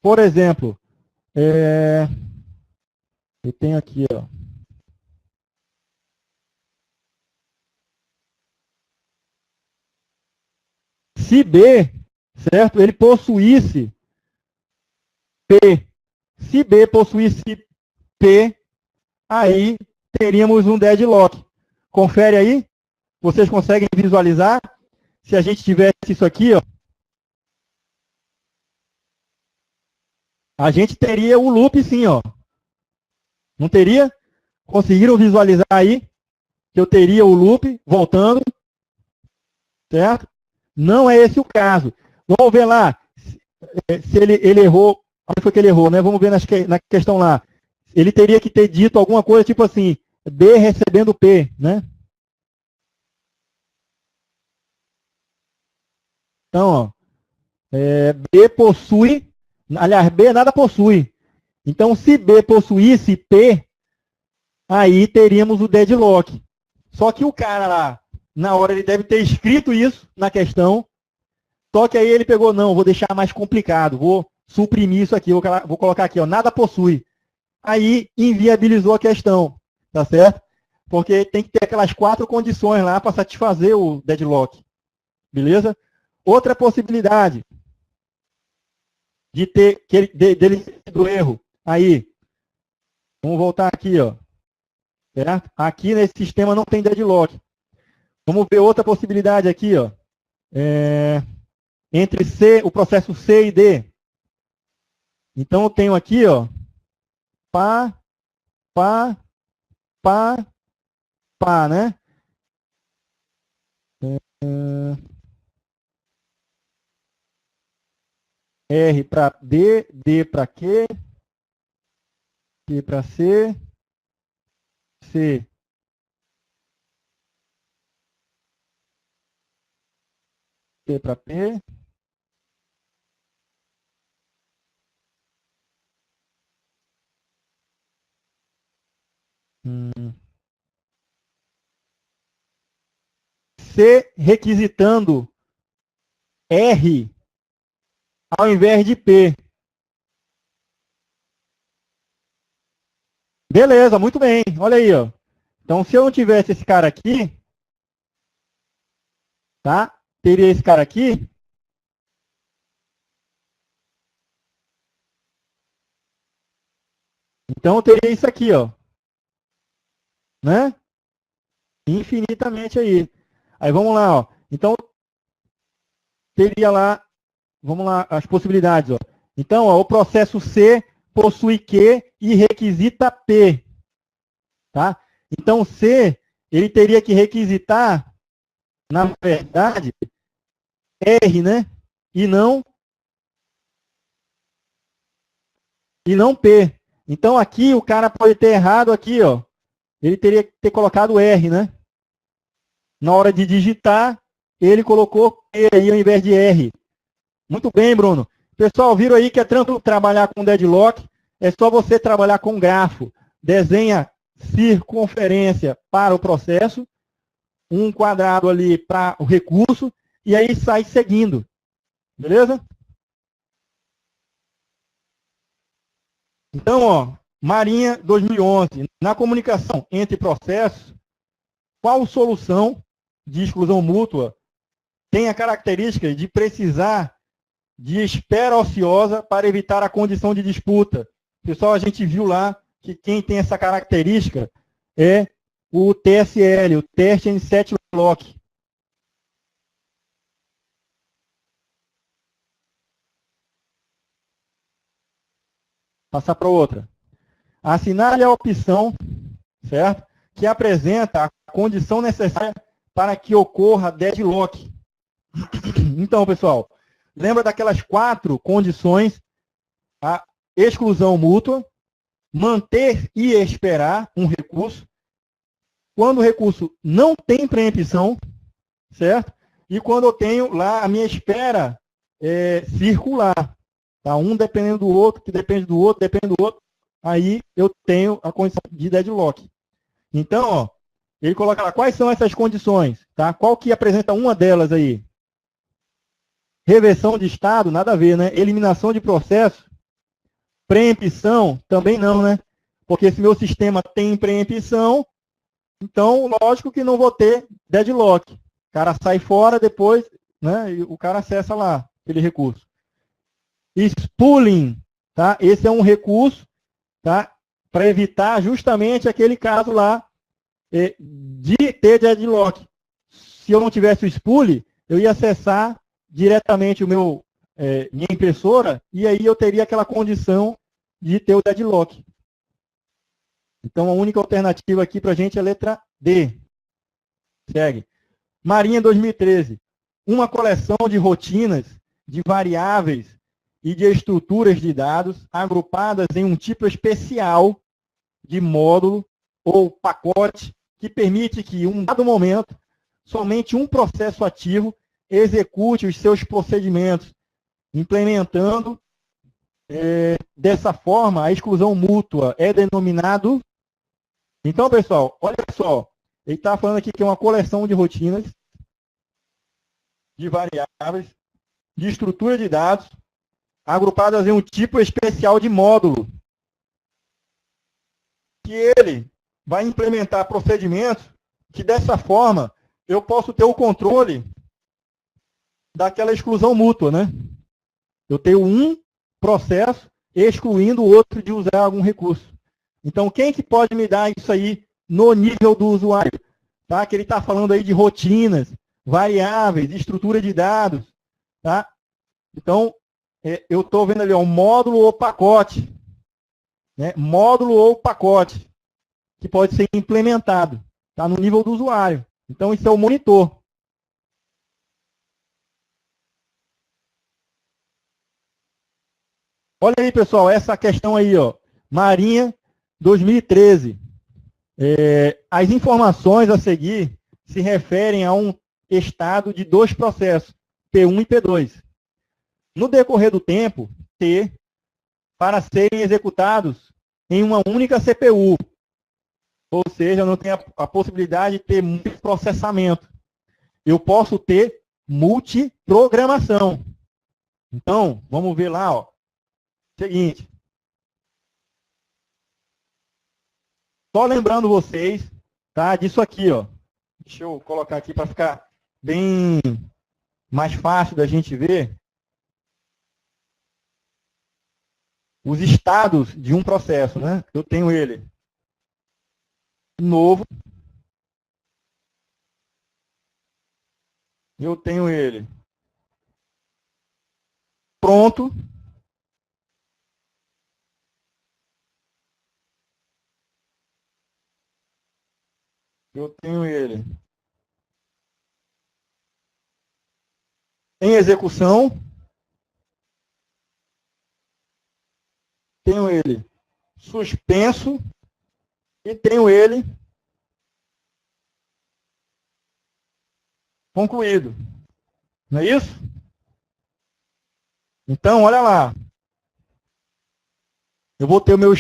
por exemplo, eu tenho aqui, ó. Se B, certo? Ele possuísse P. Se B possuísse P, aí teríamos um deadlock. Confere aí. Vocês conseguem visualizar? Se a gente tivesse isso aqui, ó, a gente teria o loop sim, ó. Não teria? Conseguiram visualizar aí que eu teria o loop voltando, certo? Não é esse o caso. Vamos ver lá se ele errou. Onde foi que ele errou, né? Vamos ver na questão lá. Ele teria que ter dito alguma coisa tipo assim, B recebendo P, né? Então, ó, B possui, aliás, B nada possui. Então, se B possuísse P, aí teríamos o deadlock. Só que o cara lá, na hora, ele deve ter escrito isso na questão, só que aí ele pegou, não, vou deixar mais complicado, vou suprimir isso aqui, vou colocar aqui, ó, nada possui. Aí inviabilizou a questão, tá certo? Porque tem que ter aquelas 4 condições lá para satisfazer o deadlock, beleza? Outra possibilidade de ter dele do erro, aí, vamos voltar aqui, ó, certo? Aqui nesse sistema não tem deadlock. Vamos ver outra possibilidade aqui, ó, entre C, o processo C e D. Então eu tenho aqui, ó, pá, pá, pá, pá, né? R para D, D para Q, Q para C, C. P para P. C requisitando R ao invés de P. Beleza, muito bem. Olha aí, ó. Então, se eu não tivesse esse cara aqui, tá? Teria esse cara aqui. Então, eu teria isso aqui, ó. Né? Infinitamente aí. Aí, vamos lá, ó. Então, teria lá, vamos lá, as possibilidades, ó. Então, ó, o processo C possui Q e requisita P. Tá? Então, C, ele teria que requisitar, na verdade, R, né? E não P. Então, aqui, o cara pode ter errado aqui, ó. Ele teria que ter colocado R, né? Na hora de digitar, ele colocou P aí ao invés de R. Muito bem, Bruno. Pessoal, viram aí que é tranquilo trabalhar com deadlock? É só você trabalhar com grafo. Desenha circunferência para o processo, um quadrado ali para o recurso, e aí sai seguindo. Beleza? Então, ó, Marinha 2011, na comunicação entre processos, qual solução de exclusão mútua tem a característica de precisar de espera ociosa para evitar a condição de disputa? Pessoal, a gente viu lá que quem tem essa característica é o TSL, o Test and Set Lock. Passar para outra. Assinale a opção, certo? Que apresenta a condição necessária para que ocorra deadlock. Então, pessoal, lembra daquelas 4 condições: a exclusão mútua, manter e esperar um recurso, quando o recurso não tem preempção, certo? E quando eu tenho lá a minha espera circular, tá? Um dependendo do outro, que depende do outro, depende do outro, aí eu tenho a condição de deadlock. Então, ó, ele coloca lá quais são essas condições, tá? Qual que apresenta uma delas aí? Reversão de estado, nada a ver, né? Eliminação de processo, preempção, também não, né? Porque se meu sistema tem preempção, então, lógico que não vou ter deadlock. O cara sai fora depois, né? E o cara acessa lá aquele recurso. Spooling, tá? Esse é um recurso, tá? Para evitar justamente aquele caso lá de ter deadlock. Se eu não tivesse o spool, eu ia acessar diretamente minha impressora e aí eu teria aquela condição de ter o deadlock. Então, a única alternativa aqui para a gente é a letra D. Segue. Marinha 2013. Uma coleção de rotinas, de variáveis e de estruturas de dados agrupadas em um tipo especial de módulo ou pacote que permite que, em um dado momento, somente um processo ativo execute os seus procedimentos, implementando dessa forma a exclusão mútua. É denominado. Então, pessoal, olha só, ele está falando aqui que é uma coleção de rotinas, de variáveis, de estrutura de dados, agrupadas em um tipo especial de módulo, que ele vai implementar procedimentos que, dessa forma, eu posso ter o controle daquela exclusão mútua, né? Eu tenho um processo excluindo o outro de usar algum recurso. Então, quem que pode me dar isso aí no nível do usuário? Tá? Que ele está falando aí de rotinas, variáveis, estrutura de dados. Tá? Então, eu estou vendo ali um módulo ou pacote. Né? Módulo ou pacote, que pode ser implementado. Tá? No nível do usuário. Então, isso é o monitor. Olha aí, pessoal, essa questão aí, ó. Marinha 2013. As informações a seguir se referem a um estado de 2 processos, P1 e P2. No decorrer do tempo, T, para serem executados em uma única CPU. Ou seja, eu não tenho a possibilidade de ter multiprocessamento. Eu posso ter multiprogramação. Então, vamos ver lá, ó. Seguinte. Só lembrando vocês, tá, disso aqui, ó. Deixa eu colocar aqui para ficar bem mais fácil da gente ver. Os estados de um processo, né? Eu tenho ele novo. Eu tenho ele pronto. Eu tenho ele em execução. Tenho ele suspenso. E tenho ele concluído. Não é isso? Então, olha lá. Eu vou ter meus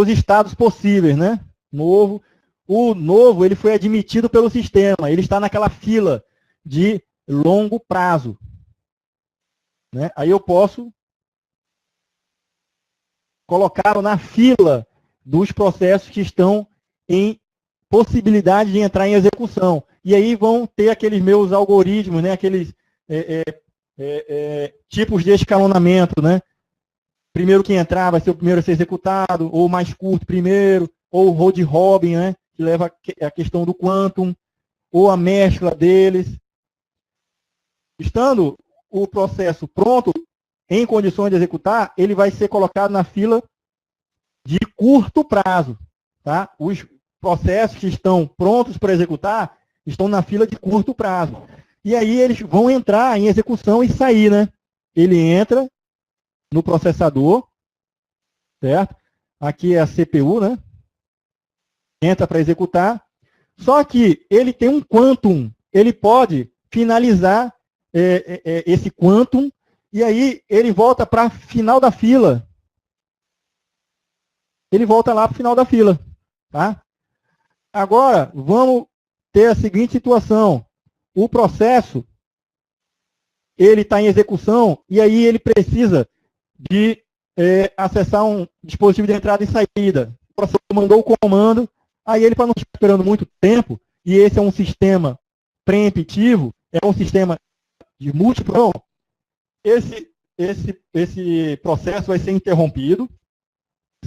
estados possíveis, né? novo. O novo ele foi admitido pelo sistema, ele está naquela fila de longo prazo. Né? Aí eu posso colocá-lo na fila dos processos que estão em possibilidade de entrar em execução. E aí vão ter aqueles meus algoritmos, né? Aqueles tipos de escalonamento. Né? Primeiro que entrar vai ser o primeiro a ser executado, ou mais curto primeiro, ou o road robin, né? Que leva a questão do quantum, ou a mescla deles. Estando o processo pronto, em condições de executar, ele vai ser colocado na fila de curto prazo. Tá? Os processos que estão prontos para executar estão na fila de curto prazo. E aí eles vão entrar em execução e sair. Né? Ele entra no processador, certo? Aqui é a CPU, né? Entra para executar. Só que ele tem um quantum. Ele pode finalizar esse quantum e aí ele volta para final da fila. Ele volta lá para o final da fila. Tá? Agora, vamos ter a seguinte situação. O processo, ele está em execução e aí ele precisa de acessar um dispositivo de entrada e saída. O processador mandou o comando, aí ele, para não estar esperando muito tempo, e esse é um sistema preemptivo, é um sistema de múltiplo, esse processo vai ser interrompido,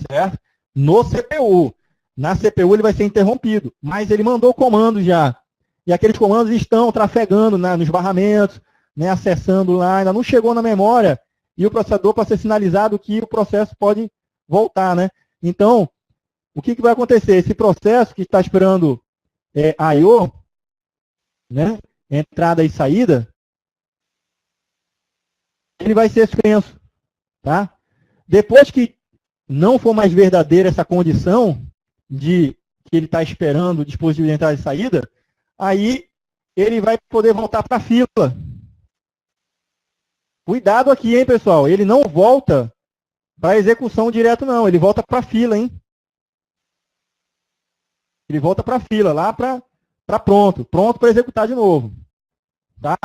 certo? No CPU. Na CPU ele vai ser interrompido, mas ele mandou comando já. E aqueles comandos estão trafegando nos barramentos, né, acessando lá, ainda não chegou na memória, e o processador para ser sinalizado que o processo pode voltar. Né? Então, o que vai acontecer? Esse processo que está esperando I/O, né, entrada e saída, ele vai ser suspenso. Tá? Depois que não for mais verdadeira essa condição de que ele está esperando o dispositivo de entrada e saída, aí ele vai poder voltar para a fila. Cuidado aqui, hein, pessoal? Ele não volta para a execução direto, não. Ele volta para a fila, hein? Ele volta para a fila, lá para pronto. Pronto para executar de novo. Tá?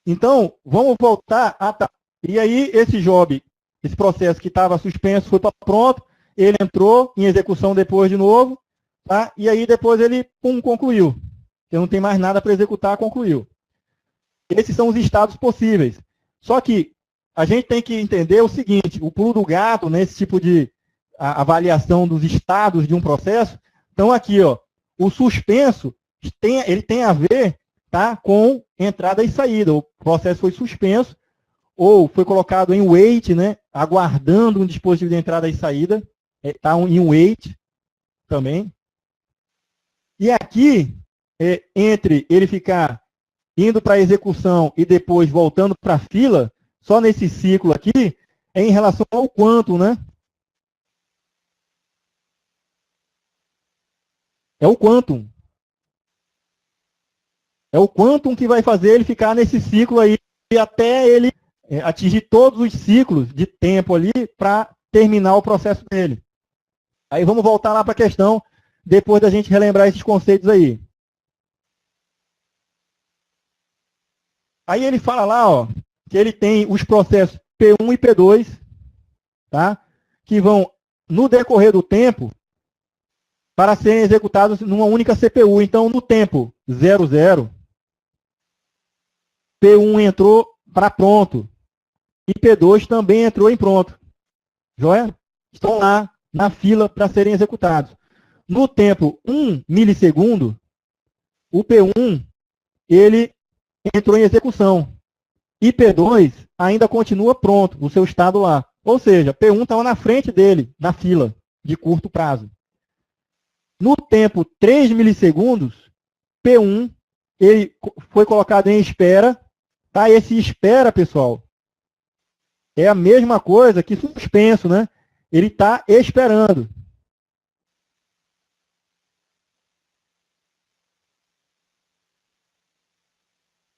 Então, vamos voltar. E aí, esse job, esse processo que estava suspenso, foi para pronto. Ele entrou em execução depois de novo. Tá? E aí, depois ele, concluiu. Porque não tem mais nada para executar, concluiu. Esses são os estados possíveis. Só que a gente tem que entender o seguinte, o pulo do gato, nesse tipo de avaliação dos estados de um processo, então aqui, ó, o suspenso, ele tem a ver, tá, com entrada e saída. O processo foi suspenso, ou foi colocado em wait, né, aguardando um dispositivo de entrada e saída, está em wait também. E aqui, entre ele ficar indo para a execução e depois voltando para a fila, só nesse ciclo aqui, é em relação ao quantum, né? É o quantum. É o quantum que vai fazer ele ficar nesse ciclo aí até ele atingir todos os ciclos de tempo ali para terminar o processo dele. Aí vamos voltar lá para a questão, depois da gente relembrar esses conceitos aí. Aí ele fala lá, ó, que ele tem os processos P1 e P2, tá? Que vão, no decorrer do tempo, para serem executados numa única CPU. Então, no tempo 00, P1 entrou para pronto. E P2 também entrou em pronto. Joia? Estão lá na fila para serem executados. No tempo 1 milissegundo, o P1 ele entrou em execução. E P2 ainda continua pronto, o seu estado lá. Ou seja, P1 estava na frente dele, na fila, de curto prazo. No tempo 3 milissegundos, P1 ele foi colocado em espera. Tá? Esse espera, pessoal, é a mesma coisa que suspenso, né? Ele está esperando.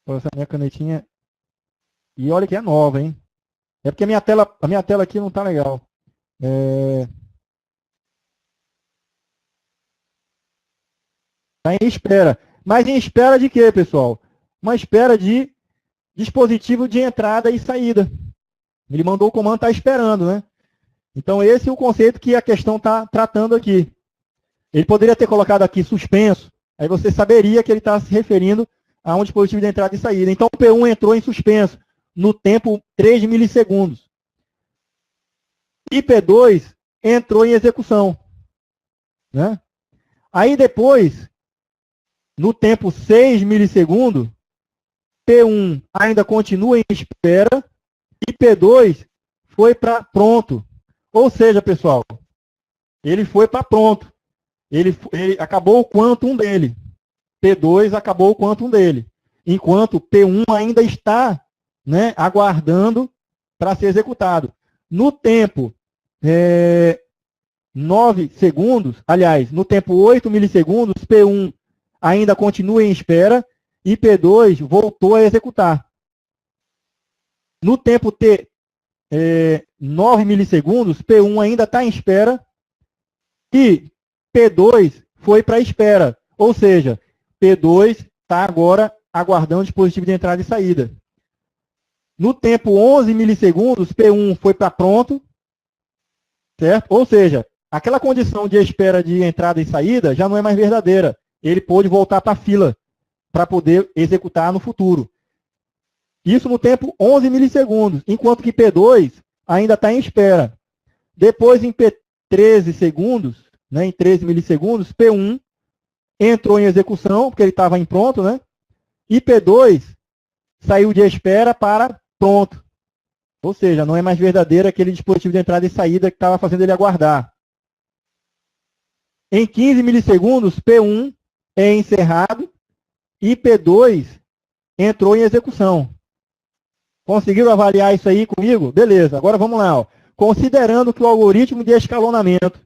Essa minha canetinha. E olha que é nova, hein? É porque a minha tela aqui não está legal. Está em espera. Mas em espera de quê, pessoal? Uma espera de dispositivo de entrada e saída. Ele mandou o comando, está esperando, né? Então, esse é o conceito que a questão está tratando aqui. Ele poderia ter colocado aqui suspenso, aí você saberia que ele está se referindo a um dispositivo de entrada e saída. Então, o P1 entrou em suspenso no tempo 3 milissegundos. E P2 entrou em execução, né? Aí depois, no tempo 6 milissegundos, P1 ainda continua em espera e P2 foi para pronto. Ou seja, pessoal, ele foi para pronto. Ele acabou o quantum dele. P2 acabou o quantum dele. Enquanto P1 ainda está, né, aguardando para ser executado. No tempo 9 segundos, aliás, no tempo 8 milissegundos, P1 ainda continua em espera e P2 voltou a executar. No tempo T, 9 milissegundos, P1 ainda está em espera e P2 foi para espera. Ou seja, P2 está agora aguardando o dispositivo de entrada e saída. No tempo 11 milissegundos, P1 foi para pronto, certo? Ou seja, aquela condição de espera de entrada e saída já não é mais verdadeira. Ele pôde voltar para a fila para poder executar no futuro. Isso no tempo 11 milissegundos, enquanto que P2 ainda está em espera. Depois, em P13 segundos, né, em 13 milissegundos, P1 entrou em execução, porque ele estava em pronto, né? E P2 saiu de espera para pronto. Ou seja, não é mais verdadeiro aquele dispositivo de entrada e saída que estava fazendo ele aguardar. Em 15 milissegundos, P1 é encerrado e P2 entrou em execução. Conseguiram avaliar isso aí comigo? Beleza, agora vamos lá. Ó. Considerando que o algoritmo de escalonamento,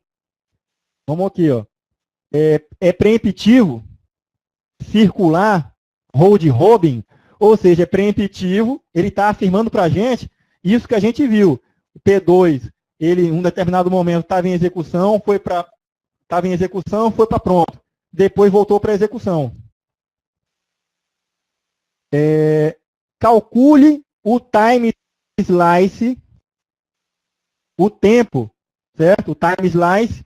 vamos aqui, ó, é preemptivo, circular, round-robin, ou seja, é preemptivo, ele está afirmando para a gente isso que a gente viu. O P2, ele em um determinado momento estava em execução, foi para pronto. Depois voltou para execução. Calcule o time slice, o tempo, certo? O time slice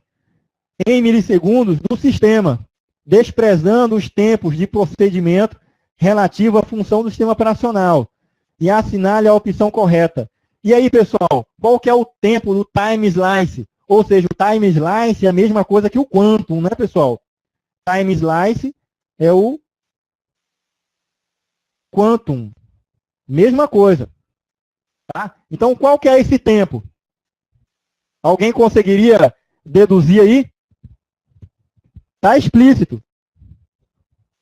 em milissegundos do sistema, desprezando os tempos de procedimento relativo à função do sistema operacional e assinale a opção correta. E aí, pessoal, qual que é o tempo do time slice? Ou seja, o time slice é a mesma coisa que o quantum, né, pessoal? Time slice é o quantum. Mesma coisa. Tá? Então, qual que é esse tempo? Alguém conseguiria deduzir aí? Está explícito.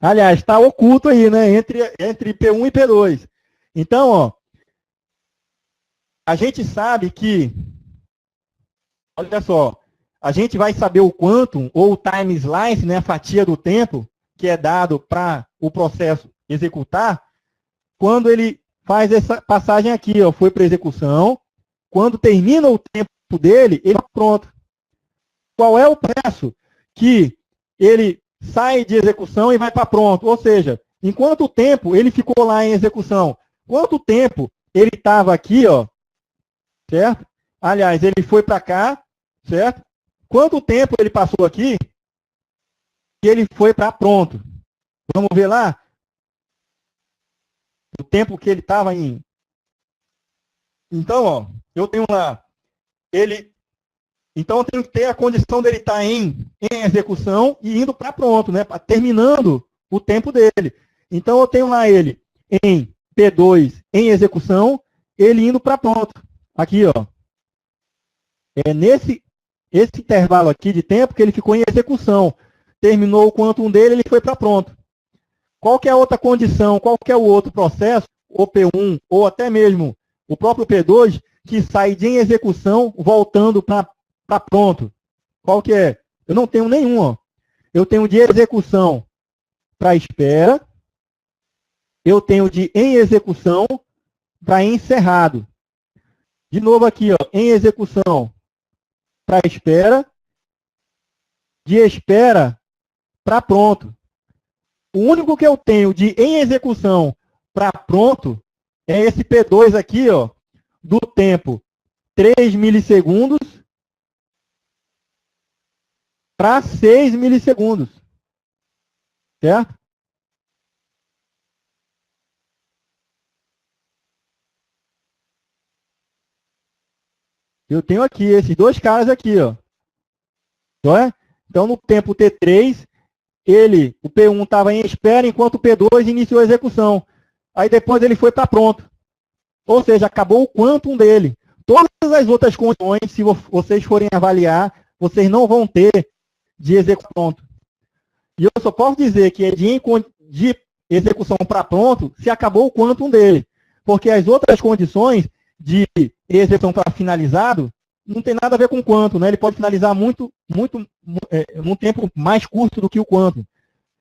Aliás, está oculto aí, né? Entre P1 e P2. Então, ó, a gente sabe que, olha só, a gente vai saber o quantum, ou o time slice, né, a fatia do tempo, que é dado para o processo executar, quando ele faz essa passagem aqui, ó, foi para execução, quando termina o tempo dele, ele está pronto. Qual é o processo que ele sai de execução e vai para pronto? Ou seja, em quanto tempo ele ficou lá em execução? Quanto tempo ele estava aqui, ó, certo? Aliás, ele foi para cá, certo? Quanto tempo ele passou aqui e ele foi para pronto? Vamos ver lá? O tempo que ele estava em... Então, ó, eu tenho lá, então eu tenho que ter a condição dele estar em execução e indo para pronto, né? Terminando o tempo dele. Então eu tenho lá ele em P2 em execução, ele indo para pronto. Aqui, ó. É nesse intervalo aqui de tempo que ele ficou em execução. Terminou o quantum dele, ele foi para pronto. Qual que é a outra condição, qual que é o outro processo, o P1, ou até mesmo o próprio P2, que sai de em execução, voltando para pronto? Qual que é? Eu não tenho nenhum. Ó. Eu tenho de execução para espera, eu tenho de em execução para encerrado. De novo aqui, ó, em execução para espera, de espera para pronto. O único que eu tenho de em execução para pronto é esse P2 aqui, ó, do tempo 3 milissegundos para 6 milissegundos. Certo? Eu tenho aqui esses dois caras aqui, ó. Não é? Então, no tempo T3, o P1 estava em espera enquanto o P2 iniciou a execução. Aí depois ele foi para pronto. Ou seja, acabou o quantum dele. Todas as outras condições, se vocês forem avaliar, vocês não vão ter de execução pronto. E eu só posso dizer que é de execução para pronto se acabou o quantum dele. Porque as outras condições de execução para finalizado não tem nada a ver com quantum, né? Ele pode finalizar num tempo mais curto do que o quantum.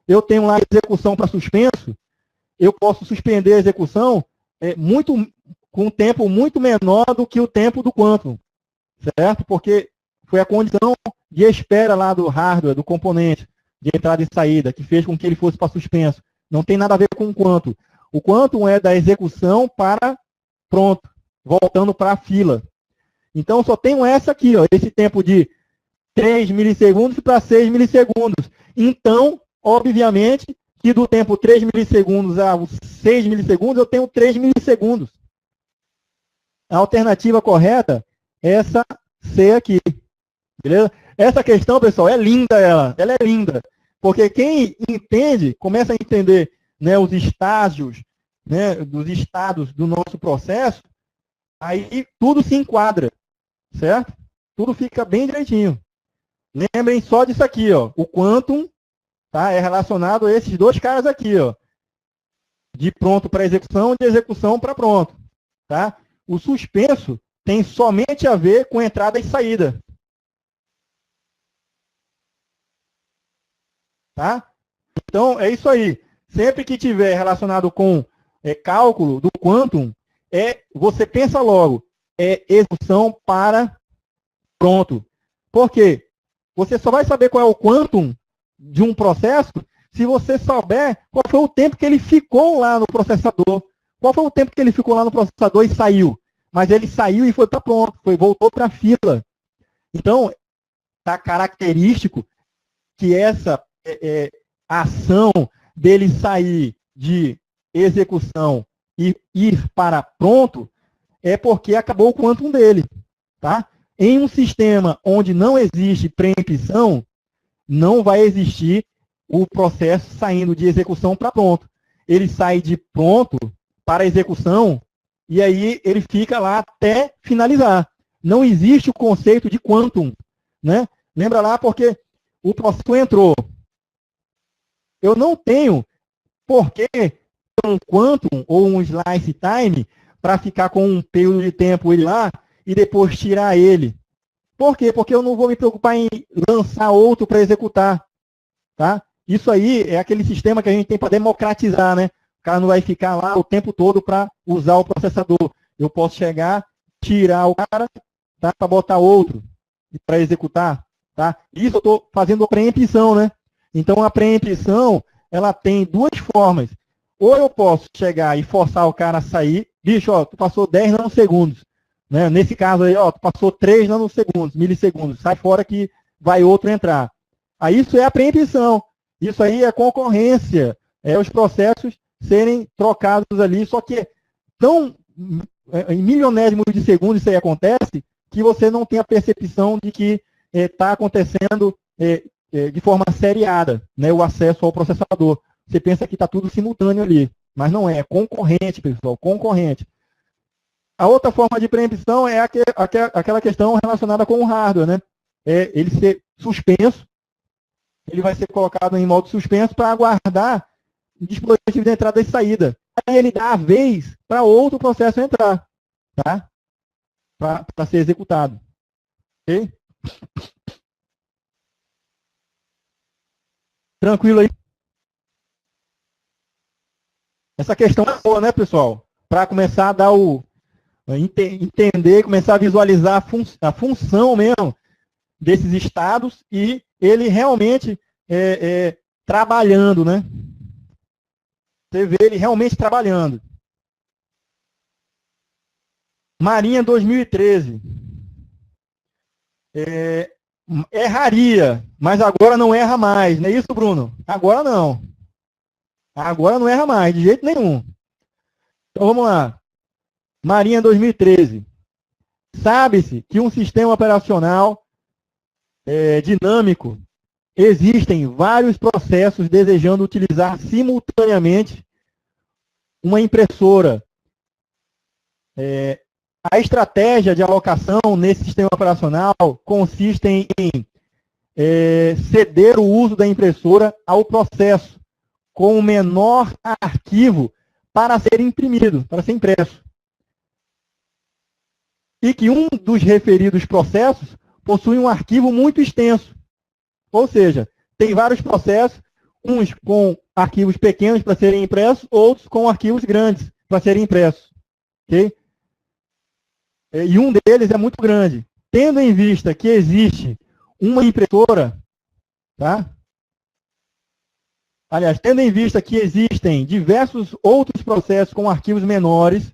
Eu tenho lá a execução para suspenso, eu posso suspender a execução com um tempo muito menor do que o tempo do quantum, certo? Porque foi a condição de espera lá do hardware, do componente, de entrada e saída, que fez com que ele fosse para suspenso. Não tem nada a ver com o quantum. O quantum é da execução para pronto, voltando para a fila. Então, só tenho essa aqui, ó, esse tempo de 3 milissegundos para 6 milissegundos. Então, obviamente, que do tempo 3 milissegundos a 6 milissegundos, eu tenho 3 milissegundos. A alternativa correta é essa C aqui. Beleza? Essa questão, pessoal, é linda ela é linda. Porque quem entende, começa a entender, né, os estágios, né, dos estados do nosso processo, aí tudo se enquadra, certo? Tudo fica bem direitinho. Lembrem só disso aqui, ó. O quantum, tá, é relacionado a esses dois caras aqui, ó. De pronto para execução, de execução para pronto, tá? O suspenso tem somente a ver com entrada e saída. Tá? Então, é isso aí. Sempre que tiver relacionado com cálculo do quantum, você pensa logo, é execução para pronto. Por quê? Você só vai saber qual é o quantum de um processo se você souber qual foi o tempo que ele ficou lá no processador. Qual foi o tempo que ele ficou lá no processador e saiu? Mas ele saiu e foi para pronto, voltou para a fila. Então, está característico que essa ação dele sair de execução e ir para pronto é porque acabou o quantum dele. Tá? Em um sistema onde não existe preempção, não vai existir o processo saindo de execução para pronto. Ele sai de pronto para execução e aí ele fica lá até finalizar. Não existe o conceito de quantum. Né? Lembra lá, porque o processo entrou. Eu não tenho por que um quantum ou um slice time para ficar com um período de tempo ele lá e depois tirar ele. Por quê? Porque eu não vou me preocupar em lançar outro para executar. Tá? Isso aí é aquele sistema que a gente tem para democratizar, né? O cara não vai ficar lá o tempo todo para usar o processador. Eu posso chegar, tirar o cara, tá? Para botar outro para executar. Tá? Isso eu estou fazendo a preempção, né? Então, a preempção, ela tem duas formas. Ou eu posso chegar e forçar o cara a sair. Bicho, ó, tu passou 10 nanosegundos. Né? Nesse caso aí, ó, tu passou 3 nanosegundos, milissegundos. Sai fora que vai outro entrar. Aí isso é a preempção. Isso aí é concorrência. É os processos serem trocados ali. Só que em milionésimos de segundo isso aí acontece que você não tem a percepção de que está acontecendo de forma seriada, né, o acesso ao processador. Você pensa que está tudo simultâneo ali, mas não é concorrente, pessoal, concorrente. A outra forma de preempção é aquela questão relacionada com o hardware, né? Ele ser suspenso, ele vai ser colocado em modo suspenso para aguardar o dispositivo de entrada e saída. Aí ele dá a vez para outro processo entrar, tá? Para ser executado. Ok? Tranquilo aí? Essa questão é boa, né, pessoal? Para começar a dar entender, começar a visualizar a função mesmo desses estados e ele realmente trabalhando, né? Você vê ele realmente trabalhando. Marinha 2013. Erraria, mas agora não erra mais, não é isso, Bruno? Agora não. Agora não erra mais, de jeito nenhum. Então vamos lá. Marinha 2013. Sabe-se que um sistema operacional dinâmico, existem vários processos desejando utilizar simultaneamente uma impressora. A estratégia de alocação nesse sistema operacional consiste em ceder o uso da impressora ao processo com o menor arquivo para ser imprimido, para ser impresso. E que um dos referidos processos possui um arquivo muito extenso. Ou seja, tem vários processos, uns com arquivos pequenos para serem impressos, outros com arquivos grandes para serem impressos. Okay? E um deles é muito grande. Tendo em vista que existe uma impressora, tá? Aliás, tendo em vista que existem diversos outros processos com arquivos menores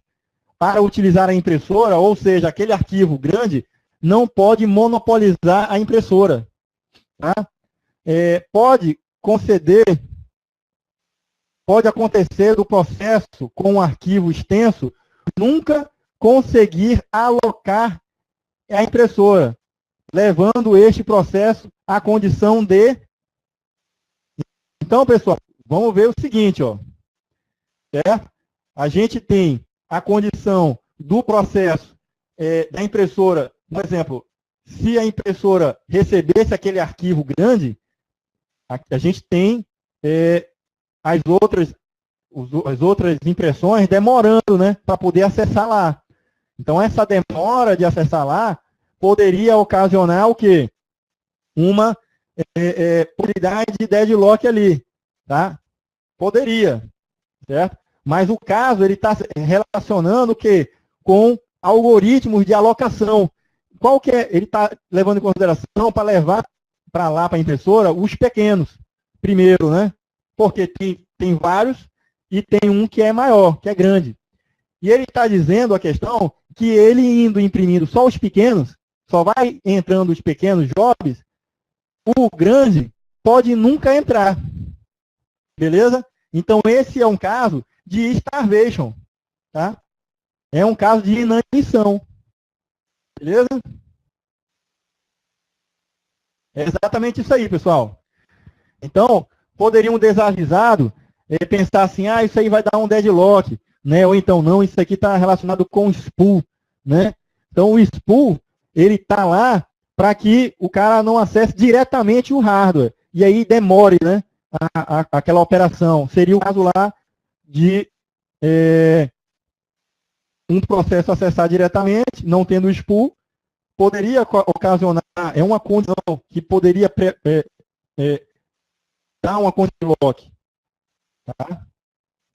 para utilizar a impressora, ou seja, aquele arquivo grande não pode monopolizar a impressora. Tá? Pode acontecer do processo com um arquivo extenso nunca conseguir alocar a impressora, levando este processo à condição de... Então, pessoal, vamos ver o seguinte, ó. Certo? A gente tem a condição do processo da impressora, por exemplo, se a impressora recebesse aquele arquivo grande, a gente tem as outras impressões demorando, né, para poder acessar lá. Então, essa demora de acessar lá poderia ocasionar o quê? Uma possibilidade de deadlock ali, tá? Poderia, certo? Mas o caso, ele está relacionando o quê? Com algoritmos de alocação. Qual que é? Ele está levando em consideração para levar para lá, para a impressora, os pequenos, primeiro, né? Porque tem vários e tem um que é maior, que é grande. E ele está dizendo a questão que ele indo imprimindo só os pequenos, só vai entrando os pequenos jobs, o grande pode nunca entrar. Beleza? Então, esse é um caso de starvation. Tá? É um caso de inanição. Beleza? É exatamente isso aí, pessoal. Então, poderia um desavisado pensar assim, isso aí vai dar um deadlock, né? Ou então, não, isso aqui está relacionado com o spool, né? Então, o spool, ele está lá para que o cara não acesse diretamente o hardware. E aí demore, né, aquela operação. Seria o caso lá de um processo acessar diretamente, não tendo o spool, poderia ocasionar, uma condição que poderia dar uma condição de lock. Tá?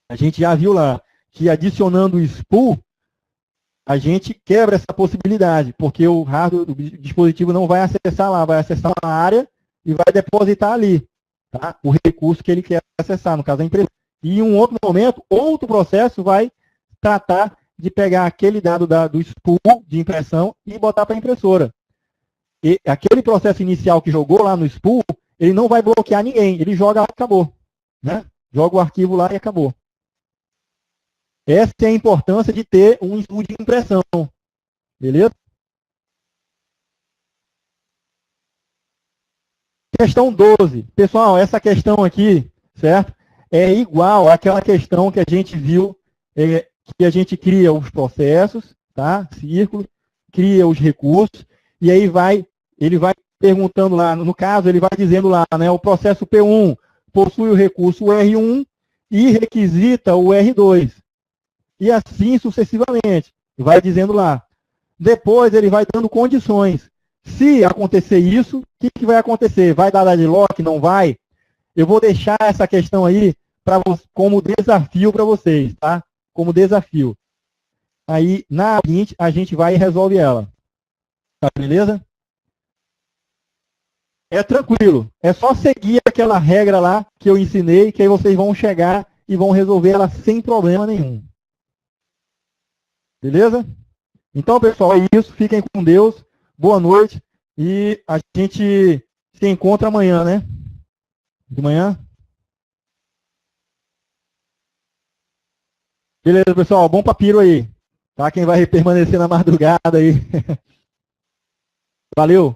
A gente já viu lá que adicionando o spool, a gente quebra essa possibilidade, porque o hardware do dispositivo não vai acessar lá, vai acessar uma área e vai depositar ali, tá? O recurso que ele quer acessar, no caso da empresa. E em um outro momento, outro processo vai tratar de pegar aquele dado do spool de impressão e botar para a impressora. E aquele processo inicial que jogou lá no spool, ele não vai bloquear ninguém, ele joga lá e acabou. Né? Joga o arquivo lá e acabou. Essa é a importância de ter um spool de impressão. Beleza? Questão 12. Pessoal, essa questão aqui, certo? É igual àquela questão que a gente viu, que a gente cria os processos, tá? Círculo, cria os recursos, e aí ele vai perguntando lá, no caso, ele vai dizendo lá, né? O processo P1 possui o recurso R1 e requisita o R2. E assim sucessivamente. Vai dizendo lá. Depois ele vai dando condições. Se acontecer isso, o que vai acontecer? Vai dar deadlock? Não vai? Eu vou deixar essa questão aí como desafio para vocês, tá? Como desafio. Aí, na seguinte, a gente vai e resolve ela. Tá, beleza? É tranquilo. É só seguir aquela regra lá que eu ensinei, que aí vocês vão chegar e vão resolver ela sem problema nenhum. Beleza? Então, pessoal, é isso. Fiquem com Deus. Boa noite. E a gente se encontra amanhã, né? De manhã? Beleza, pessoal. Bom papiro aí. Tá? Quem vai permanecer na madrugada aí. Valeu.